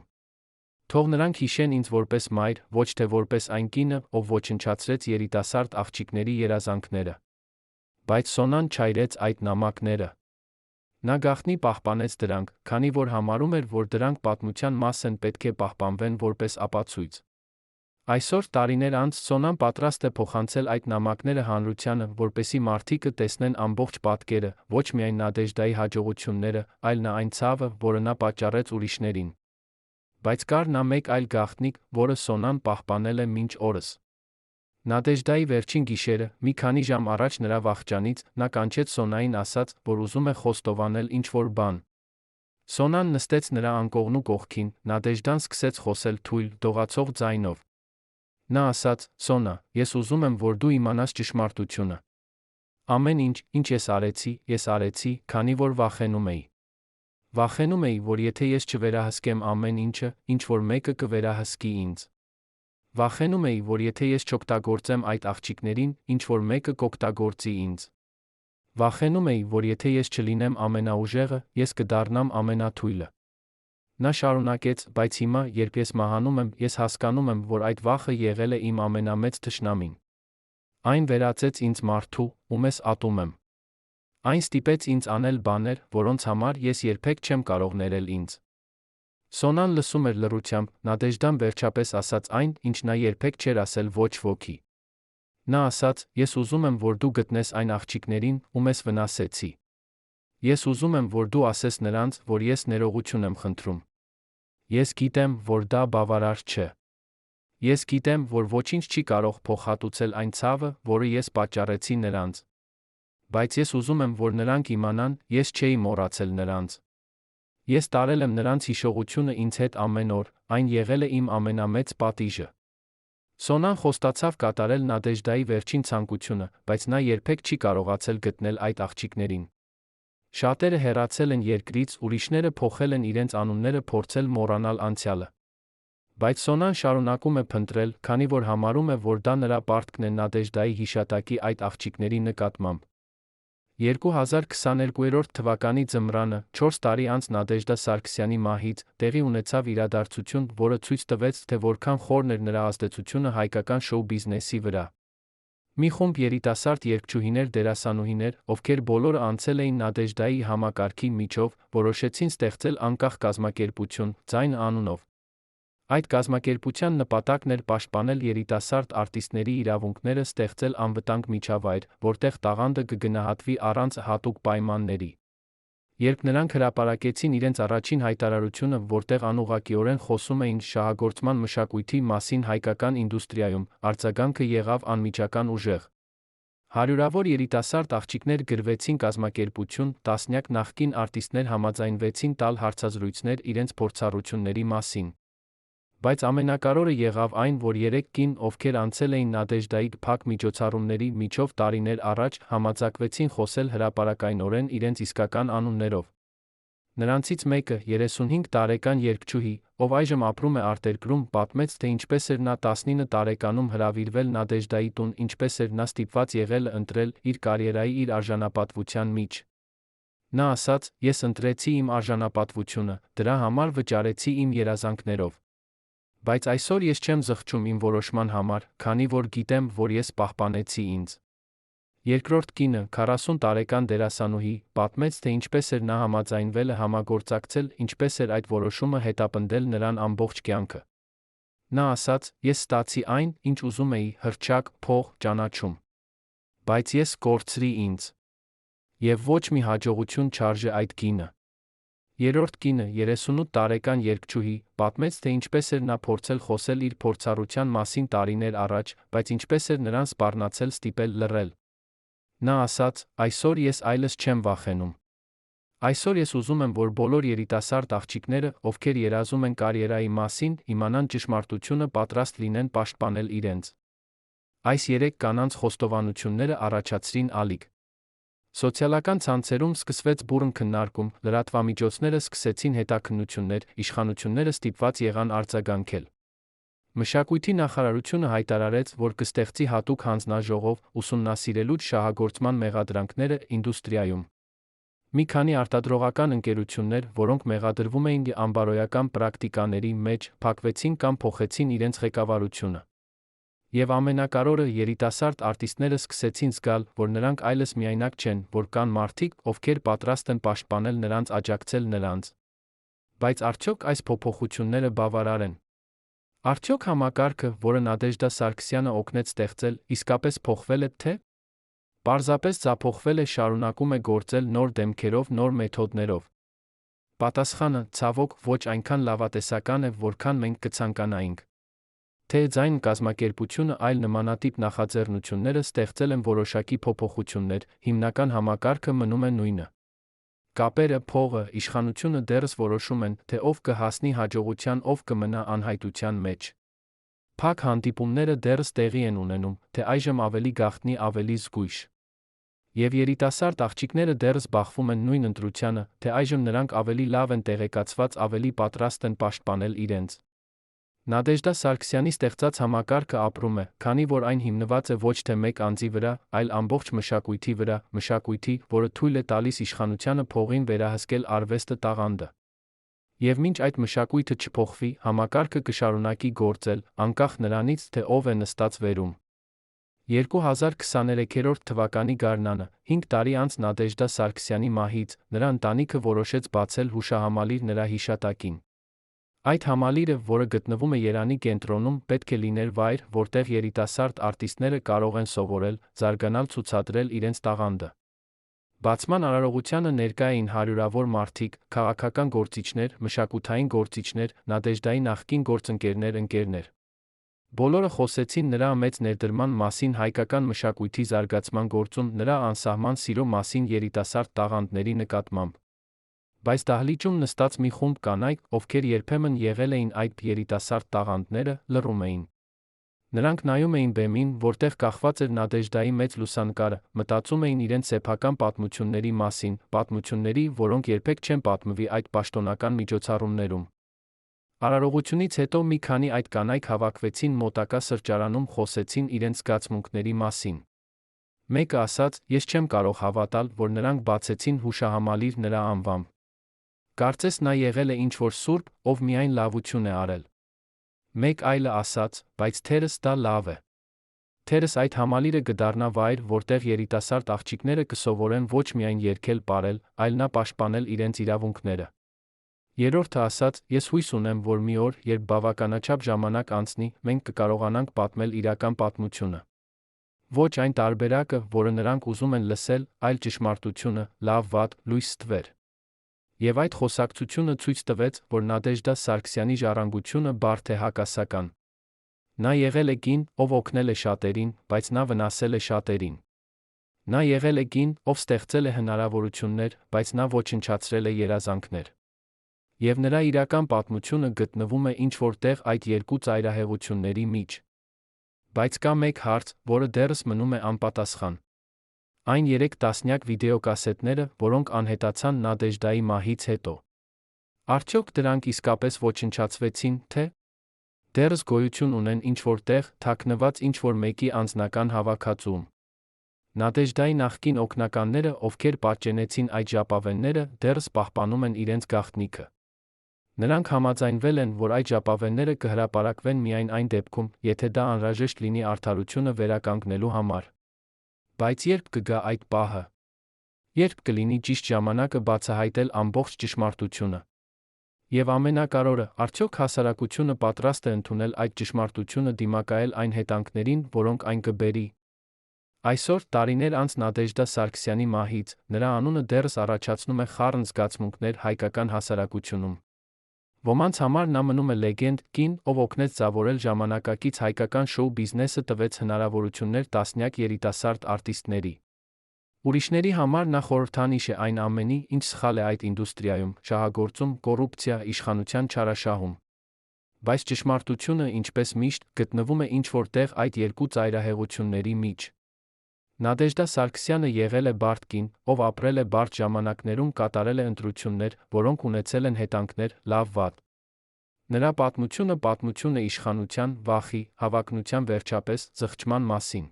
Թող նրանք հիշեն ինձ որպես մայր, ոչ թե որպես այն կինը, ով ոչնչացրեց երիտասարդ աղջիկների երազանքները»։ Բայց Սոնան չայրեց այդ նամակները։ Նա գաղտնի պահպանեց դրանք, քանի որ համարում էր, որ դրանք պատմության մաս են, պետք է պահպանվեն որպես ապացույց։ Այսօր, տարիներ անց, Սոնան պատրաստ է փոխանցել այդ նամակները հանրությանը, որպեսզի մարդիկ տեսնեն ամբողջ պատկերը, ոչ միայն Նադեժդայի հաջողությունները, այլ նա այն ցավը, որը նա պատճառեց ուրիշներին։ Բայց կար նա մեկ այլ գաղտնիք, որը Սոնան պահպանել է մինչ օրս։ Նադեժդայի վերջին գիշերը, մի քանի ժամ առաջ նրա վախճանից, նա կանչեց Սոնային, ասաց, որ ուզում է խոստովանել ինչ-որ բան։ Սոնան նստեց նրա անկողնու կողքին, Նադեժդան սկսեց խոսել թույլ, դողացող ձայնով։ Նա ասաց. «Սոնա, ես ուզում եմ, որ դու իմանաս ճշմարտությունը։ Ամեն ինչ, ինչ ես արեցի, քանի որ վախենում էի։ Վախենում էի, որ եթե ես չվերահսկեմ ամեն ինչը, ինչ-որ մեկը կվերահսկի ինձ։ Վախենում էի, որ եթե ես չօգտագործեմ այդ աղջիկներին, ինչ-որ մեկը կօգտագործի ինձ։ Վախենում էի, որ եթե ես չլինեմ ամենաուժեղը, ես կդառնամ ամենաթույլը»։ Նա շարունակեց. «Բայց հիմա, երբ ես մահանում եմ, ես հասկանում եմ, որ այդ վախը եղել է իմ ամենամեծ թշնամին։ Այն վերածեց ինձ մարդու, ում ես ատում եմ։ Այն ստիպեց ինձ անել բաներ, որոնց համար ես երբեք չեմ կարող ներել ինձ»։ Սոնան լսում էր լռությամբ, Նադեժդան վերջապես ասաց այն, ինչ նա երբեք չէր ասել ոչ ոքի։ Նա ասաց. «Ես ուզում եմ, որ դու գտնես այն աղջիկներին, ում ես վնասեցի։ Ես ուզում եմ, որ դու ասես նրանց, որ ես ներողություն եմ խնդրում։ Ես գիտեմ, որ դա բավարար չէ։ Ես գիտեմ, որ ոչինչ չի կարող փոխհատուցել այն ցավը, որը ես պատճառեցի նրանց։ Բայց ես ուզում եմ, որ նրանք իմանան, ես չէի մոռացել նրանց։ Ես տարել եմ նրանց հիշողությունը ինձ հետ ամեն օր, այն եղել է իմ ամենամեծ պատիժը»։ Սոնան խոստացավ կատարել Նադեժդայի վերջին ցանկությունը, բայց նա երբեք չի կարողացել գտնել այդ աղջիկներին։ Շատերը հեռացել են երկրից, ուրիշները փոխել են իրենց անունները, փորձել մոռանալ անցյալը։ Բայց Սոնան շարունակում է փնտրել, քանի որ համարում է, որ դա նրա պարտքն է Նադեժդայի հիշատակի այդ աղջիկների նկատմամբ։ 2022 թվականի ձմռանը, 4 տարի անց Նադեժդա Սարգսյանի մահից, տեղի ունեցավ իրադարձություն, որը ցույց տվեց, թե որքան խորն էր նրա ազդեցությունը հայկական շոու բիզնեսի վրա։ Մի խումբ երիտասարդ երգչուհիներ դերասանուհիներ, ովքեր բոլորը անցել էին Նադեժդայի համակարգի միջով, որոշեցին ստեղծել անկախ կազմակերպություն՝ «Ձայն» անունով։ Այդ կազմակերպության նպատակն էր պաշտպանել երիտասարդ արտիստների իրավունքները, ստեղծել անվտանգ միջավայր, որտեղ տաղանդը կգնահատվի առանց հատուկ պայմանների։ Երբ նրանք հրապարակեցին իրենց առաջին հայտարարությունը, որտեղ անուղղակիորեն խոսում էին շահագործման մշակույթի մասին հայկական ինդուստրիայում, արձագանքը եղավ անմիջական ուժեղ։ Հարյուրավոր երիտասարդ աղջիկներ գրվեցին կազմակերպություն, տասնյակ նախկին արտիստներ համաձայնվեցին տալ հարցազրույցներ իրենց փորձառությունների մասին։ Բայց ամենակարևորը եղավ այն, որ 3 կին, ովքեր անցել էին Նադեժդայի փակ միջոցառումների միջով տարիներ առաջ, համաձայնվեցին խոսել հրապարակայնորեն իրենց իսկական անուններով։ Նրանցից մեկը, 35 տարեկան երգչուհի, ով այժմ ապրում է արտերկրում, պատմեց, թե ինչպես էր նա 19 տարեկանում հրավիրվել Նադեժդայի տուն, ինչպես էր նա ստիպված եղել ընտրել իր կարիերայի իր արժանապատվության մեջ։ Նա ասաց. «Ես ընտրեցի իմ արժանապատվությունը, դրա համար վճարեցի իմ երազանքներով։ Բայց այսօր ես չեմ զղջում իմ որոշման համար, քանի որ գիտեմ, որ ես պահպանեցի ինձ»։ Երկրորդ կինը, 40 տարեկան դերասանուհի, պատմեց, թե ինչպես էր նա համաձայնվել համագործակցել, ինչպես էր այդ որոշումը հետապնդել նրան ամբողջ կյանքը։ Նա ասաց. «Ես ստացի այն, ինչ ուզում էի՝ հռչակ, փող, ճանաչում։ Բայց ես կորցրի ինձ։ Եվ ոչ մի հաջողություն չարժե այդ գինը»։ Երրորդ կինը, 38 տարեկան երգչուհի, պատմեց, թե ինչպես էր նա փորձել խոսել իր փորձառության մասին տարիներ առաջ, բայց ինչպես էր նրան սպառնացել ստիպել լռել։ Նա ասաց. «Այսօր ես այլևս չեմ վախենում։ Այսօր ես ուզում եմ, որ բոլոր երիտասարդ աղջիկները, ովքեր երազում են կարիերայի մասին, իմանան ճշմարտությունը, պատրաստ լինեն պաշտպանել իրենց»։ Այս 3 կանանց խոստովանությունները առաջացրին ալիք։ Սոցիալական ցանցերում սկսվեց բուռն քննարկում, լրատվամիջոցները սկսեցին հետաքննություններ, իշխանությունները ստիպված եղան արձագանքել։ Մշակույթի նախարարությունը հայտարարեց, որ կստեղծի հատուկ հանձնաժողով՝ ուսումնասիրելու շահագործման մեղադրանքները ինդուստրիայում։ Մի քանի արտադրողական ընկերություններ, որոնք մեղադրվում էին անբարոյական պրակտիկաների մեջ, փակվեցին կամ փոխեցին իրենց ղեկավարությունը։ Եվ ամենակարևորը, երիտասարդ արտիստները սկսեցին զգալ, որ նրանք այլևս միայնակ չեն, որ կան մարդիկ, ովքեր պատրաստ են պաշտպանել նրանց, աջակցել նրանց։ Բայց արդյոք այս փոփոխությունները բավարար են։ Արդյոք համակարգը, որը Նադեժդա Սարգսյանը օգնեց ստեղծել, իսկապես փոխվել է, թե՞ պարզապես ձախողվել է, շարունակում է գործել նոր դեմքերով, նոր մեթոդներով։ Պատասխանը, ցավոք, ոչ այնքան լավատեսական է, որքան մենք կցանկանայինք։ Թե «Ձայն» կազմակերպությունը այլ նմանատիպ նախաձեռնությունները ստեղծել են որոշակի փոփոխություններ, հիմնական համակարգը մնում է նույնը։ Կապերը, փողը, իշխանությունը դեռս որոշում են, թե ով կհասնի հաջողության, ով կմնա անհայտության մեջ։ Փակ հանդիպումները դեռս տեղի են ունենում, թե այժմ ավելի գաղտնի, ավելի զգույշ։ Եվ երիտասարդ աղջիկները դեռս բախվում են նույն ընտրությանը, թե այժմ նրանք ավելի լավ են տեղեկացված, ավելի պատրաստ են պաշտպանել իրենց։ Նադեժդա Սարգսյանի ստեղծած համակարգը ապրում է, քանի որ այն հիմնված է ոչ թե մեկ անձի վրա, այլ ամբողջ մշակույթի վրա, մշակույթի, որը թույլ է տալիս իշխանությանը փողին վերահսկել արվեստը, տաղանդը։ Եվ մինչ այդ մշակույթը չփոխվի, համակարգը կշարունակի գործել, անկախ նրանից, թե ով է նստած վերում։ 2023 թվականի գարնանը, 5 տարի անց Նադեժդա Սարգսյանի մահից, նրա ընտանիքը որոշեց բացել հուշահամալիր նրա հիշատակին։ Այդ համալիրը, որը գտնվում է Երանի կենտրոնում, պետք է լիներ վայր, որտեղ երիտասարդ արտիստները կարող են սովորել, զարգանալ, ցուցադրել իրենց տաղանդը։ Բացման արարողությանը ներկա էին հարյուրավոր մարդիկ, քաղաքական գործիչներ, մշակութային գործիչներ, Նադեժդայի նախկին գործընկերներ։ Բոլորը խոսեցին նրա մեծ ներդրման մասին հայկական մշակույթի զարգացման գործում, նրա անսահման սիրո մասին երիտասարդ տաղանդների նկատմամբ։ Բայց դահլիճում նստած մի խումբ կանայք, ովքեր երբեմն եղել էին այդ երիտասարդ տաղանդները, լռում էին։ Նրանք նայում էին բեմին, որտեղ կախված էր Նադեժդայի մեծ լուսանկարը, մտածում էին իրենց սեփական պատմությունների մասին, պատմությունների, որոնք երբեք չեն պատմվի այդ պաշտոնական միջոցառումներում։ Արարողությունից հետո մի քանի այդ կանայք հավաքվեցին մոտակա սրճարանում, խոսեցին իրենց զգացմունքների մասին։ Մեկը ասաց. «Ես չեմ կարող հավատալ, որ նրանք բացեցին հուշահամալիր նրա անվամբ։ Կարծես նա եղել է ինչ-որ սուրբ, ով միայն լավություն է արել»։ Մեկ այլը ասաց. «Բայց թերս դա լավ է։ Թերս այդ համալիրը կդառնա վայր, որտեղ երիտասարդ աղջիկները կսովորեն ոչ միայն երգել պարել, այլ նա պաշտպանել իրենց իրավունքները»։ Երրորդը ասաց. «Ես հույս ունեմ, որ մի օր, երբ բավականաչափ ժամանակ անցնի, մենք կկարողանանք պատմել իրական պատմությունը։ Ոչ այն տարբերակը, որը նրանք ուզում են լսել, այլ ճշմարտությունը, լավ-վատ, լույս-ստվեր»։ Եվ այդ խոսակցությունը ցույց տվեց, որ Նադեժդա Սարգսյանի ժառանգությունը բարդ է հակասական։ Նա եղել է կին, ով օգնել է շատերին, բայց նա վնասել է շատերին։ Նա եղել է կին, ով ստեղծել է հնարավորություններ, բայց նա ոչնչացրել է երազանքներ։ Եվ նրա իրական պատմությունը գտնվում է ինչ-որ տեղ այդ երկու ծայրահեղությունների մեջ։ Բայց կա մեկ հարց, որը դեռս մնում է անպատասխան։ Այն 3 տասնյակ վիդեոկասետները, որոնք անհետացան Նադեժդայի մահից հետո։ Արդյոք դրանք իսկապես ոչնչացվեցին, թե դեռս գոյություն ունեն ինչ-որ տեղ, թաքնված ինչ-որ մեկի անձնական հավաքածուում։ Նադեժդայի նախկին օգնականները, ովքեր պատճենեցին այդ ժապավենները, դեռս պահպանում են իրենց գաղտնիքը։ Նրանք համաձայնվել են, որ այդ ժապավենները կհրապարակվեն միայն այն դեպքում, եթե դա անհրաժեշտ լինի արդարությունը վերականգնելու համար։ Բայց երբ կգա այդ պահը։ Երբ կլինի ճիշտ ժամանակը բացահայտել ամբողջ ճշմարտությունը։ Եվ ամենակարևորը, արդյոք հասարակությունը պատրաստ է ընդունել այդ ճշմարտությունը դիմակայել այն հետանքներին, որոնք այն կբերի։ Այսօր, տարիներ անց Նադեժդա Սարգսյանի մահից, նրա անունը դեռս առաջացնում է խառն զգացմունքներ հայկական հասարակությունում։ Ոմանց համար նա մնում է լեգենդ, կին, ով օգնեց ձևավորել ժամանակակից հայկական շոու բիզնեսը, տվեց հնարավորություններ տասնյակ երիտասարդ արտիստների։ Ուրիշների համար նա խորհրդանիշ է այն ամենի, ինչ սխալ է այդ ինդուստրիայում, շահագործում, կոռուպցիա, իշխանության չարաշահում։ Բայց ճշմարտությունը, ինչպես միշտ, գտնվում է ինչ-որ տեղ այդ երկու ծայրահեղությունների մեջ։ Նադեժդա Սարգսյանը եղել է բարդ կին, ով ապրել է բարդ ժամանակներում, կատարել է ընտրություններ, որոնք ունեցել են հետանքներ, լավ-վատ։ Նրա պատմությունը պատմություն է իշխանության, վախի, հավակնության, վերջապես, զղջման մասին։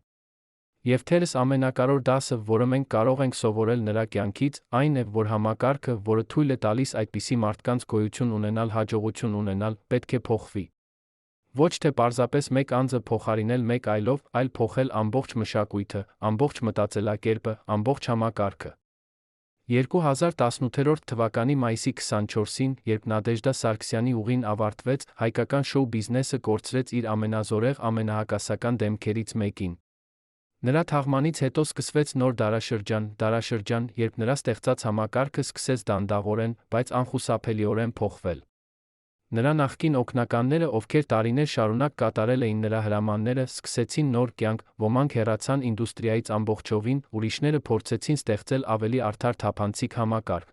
Եվ թերս ամենակարևոր դասը, որը մենք կարող ենք սովորել նրա կյանքից, այն է, որ համակարգը, որը թույլ է տալիս այդպիսի մարդկանց գոյություն ունենալ, հաջողություն ունենալ, պետք է փոխվի։ Ոչ թե պարզապես մեկ անձը փոխարինել մեկ այլով, այլ փոխել ամբողջ մշակույթը, ամբողջ մտածելակերպը, ամբողջ համակարգը։ 2018 թվականի մայիսի 24-ին, երբ Նադեժդա Սարգսյանի ուղին ավարտվեց, հայկական շոու բիզնեսը կորցրեց իր ամենազորեղ, ամենահակասական դեմքերից մեկին։ Նրա թաղմանից հետո սկսվեց նոր դարաշրջան, երբ նրա ստեղծած համակարգը սկսեց դանդաղորեն, բայց անխուսափելիորեն փոխվել։ Նրա նախկին օգնականները, ովքեր տարիներ շարունակ կատարել էին նրա հրամանները, սկսեցին նոր կյանք, ոմանք հեռացան ինդուստրիայից ամբողջովին, ուրիշները փորձեցին ստեղծել ավելի արդար թափանցիկ համակարգ։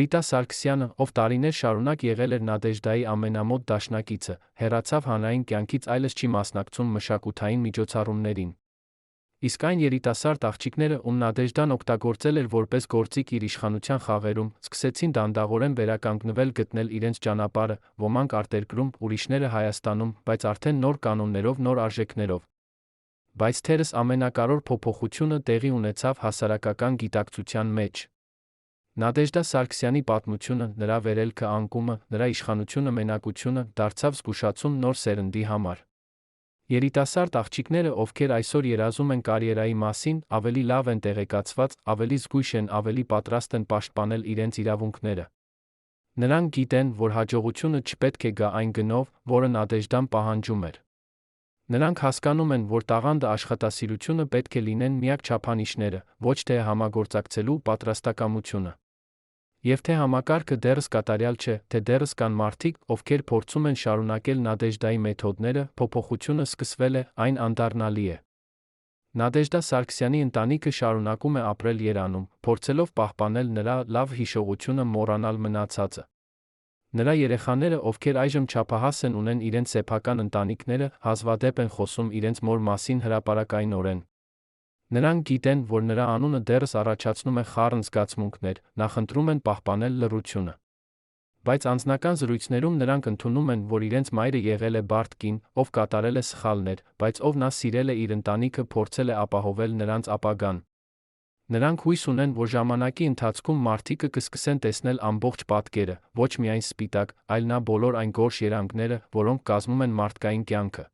Ռիտա Սարգսյանը, ով տարիներ շարունակ եղել էր Նադեժդայի ամենամոտ դաշնակիցը, հեռացավ հանրային կյանքից, այլևս չի մասնակցում մշակութային միջոցառումներին։ Իսկ այն երիտասարդ աղջիկները, ում Նադեժդան օգտագործել էր որպես գործիք իր իշխանության խաղերում, սկսեցին դանդաղորեն վերականգնվել, գտնել իրենց ճանապարհը, ոմանք արտերկրում, ուրիշները Հայաստանում, բայց արդեն նոր կանոններով, նոր արժեքներով։ Բայց թերս ամենակարևոր փոփոխությունը տեղի ունեցավ հասարակական գիտակցության մեջ։ Նադեժդա Սարգսյանի պատմությունը, նրա վերելքը, անկումը, նրա իշխանությունը, մենակությունը դարձավ զգուշացում նոր սերնդի համար։ Երիտասարդ աղջիկները, ովքեր այսօր երազում են կարիերայի մասին, ավելի լավ են տեղեկացված, ավելի զգույշ են, ավելի պատրաստ են պաշտպանել իրենց իրավունքները։ Նրանք գիտեն, որ հաջողությունը չպետք է գա այն գնով, որը Նադեժդան պահանջում էր։ Նրանք հասկանում են, որ տաղանդը, աշխատասիրությունը պետք է լինեն միակ չափանիշները, ոչ թե համագործակցելու պատրաստակամությունը։ Եվ թե համակարգը դեռս կատարյալ չէ, թե դեռս կան մարդիկ, ովքեր փորձում են շարունակել Նադեժդայի մեթոդները, փոփոխությունը սկսվել է, այն անդառնալի է։ Նադեժդա Սարգսյանի ընտանիքը շարունակում է ապրել Երանում, փորձելով պահպանել նրա լավ հիշողությունը, մոռանալ մնացածը։ Նրա երեխաները, ովքեր այժմ չափահաս են, ունեն իրենց սեփական ընտանիքները, հազվադեպ են խոսում իրենց մոր մասին հրապարակայնորեն։ Նրանք գիտեն, որ նրա անունը դեռս առաջացնում է խառն զգացմունքներ, նախընտրում են պահպանել լռությունը։ Բայց անձնական զրույցներում նրանք ընդունում են, որ իրենց մայրը եղել է բարդ կին, ով կատարել է սխալներ, բայց ով նա սիրել է իր ընտանիքը փորձել է ապահովել նրանց ապագան։ Նրանք հույս ունեն, որ ժամանակի ընթացքում մարդիկը կսկսեն տեսնել ամբողջ պատկերը, ոչ միայն սպիտակ, այլ նա բոլոր այն գորշ երանգները, որոնք կազմում են մարդկային կյանքը։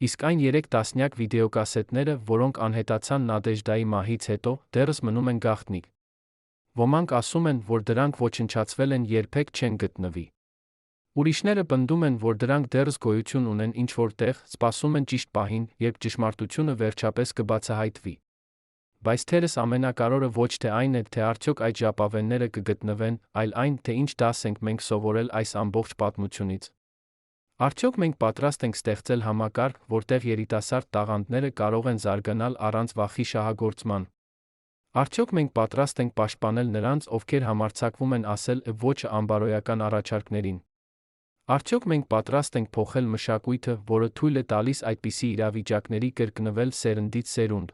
Իսկ այն 3 տասնյակ վիդեոկասետները, որոնք անհետացան Նադեժդայի մահից հետո, դեռս մնում են գաղտնիք։ Ոմանք ասում են, որ դրանք ոչնչացվել են, երբեք չեն գտնվի։ Ուրիշները պնդում են, որ դրանք դեռս գոյություն ունեն ինչ-որ տեղ, սպասում են ճիշտ պահին, երբ ճշմարտությունը վերջապես կբացահայտվի։ Բայց թերս ամենակարևորը ոչ թե այն է, թե արդյոք այդ ժապավենները կգտնվեն, այլ այն, թե ինչ դաս ենք մենք սովորել այս ամբողջ պատմությունից։ Արդյոք մենք պատրաստ ենք ստեղծել համակարգ, որտեղ երիտասարդ տաղանդները կարող են զարգանալ առանց վախի շահագործման։ Արդյոք մենք պատրաստ ենք պաշտպանել նրանց, ովքեր համարձակվում են ասել ոչը անբարոյական առաջարկներին։ Արդյոք մենք պատրաստ ենք փոխել մշակույթը, որը թույլ է տալիս այդպիսի իրավիճակների կրկնվել սերնդից սերունդ։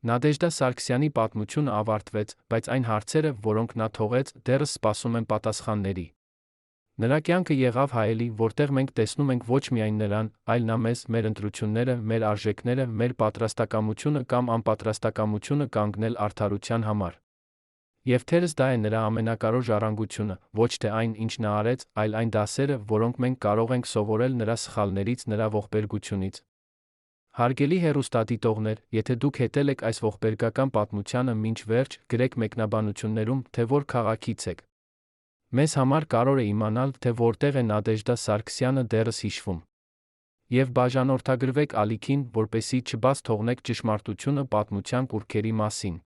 Նադեժդա Սարգսյանի պատմությունը ավարտվեց, բայց այն հարցերը, որոնք նա թողեց, դեռս սպասում են պատասխանների։ Նրա կյանքը եղավ հայելի, որտեղ մենք տեսնում ենք ոչ միայն նրան, այլ նա մեզ, մեր ընտրությունները, մեր արժեքները, մեր պատրաստակամությունը կամ անպատրաստակամությունը կանգնել արդարության համար։ Եվ թերս դա է նրա ամենակարևոր ժառանգությունը, ոչ թե այն, ինչ նա արեց, այլ այն դասերը, որոնք մենք կարող ենք սովորել նրա սխալներից, նրա ողբերգությունից։ Հարգելի հեռուստադիտողներ, եթե դուք հետել եք այս ողբերգական պատմությանը մինչ վերջ, գրեք մեկնաբանություններում, թե որ քաղաքից եք։ Մեզ համար կարևոր է իմանալ, թե որտեղ է Նադեժդա Սարգսյանը դեռս հիշվում։ Եվ բաժանորդագրվեք ալիքին, որպեսզի չբաց թողնեք ճշմարտությունը պատմության կուռքերի մասին։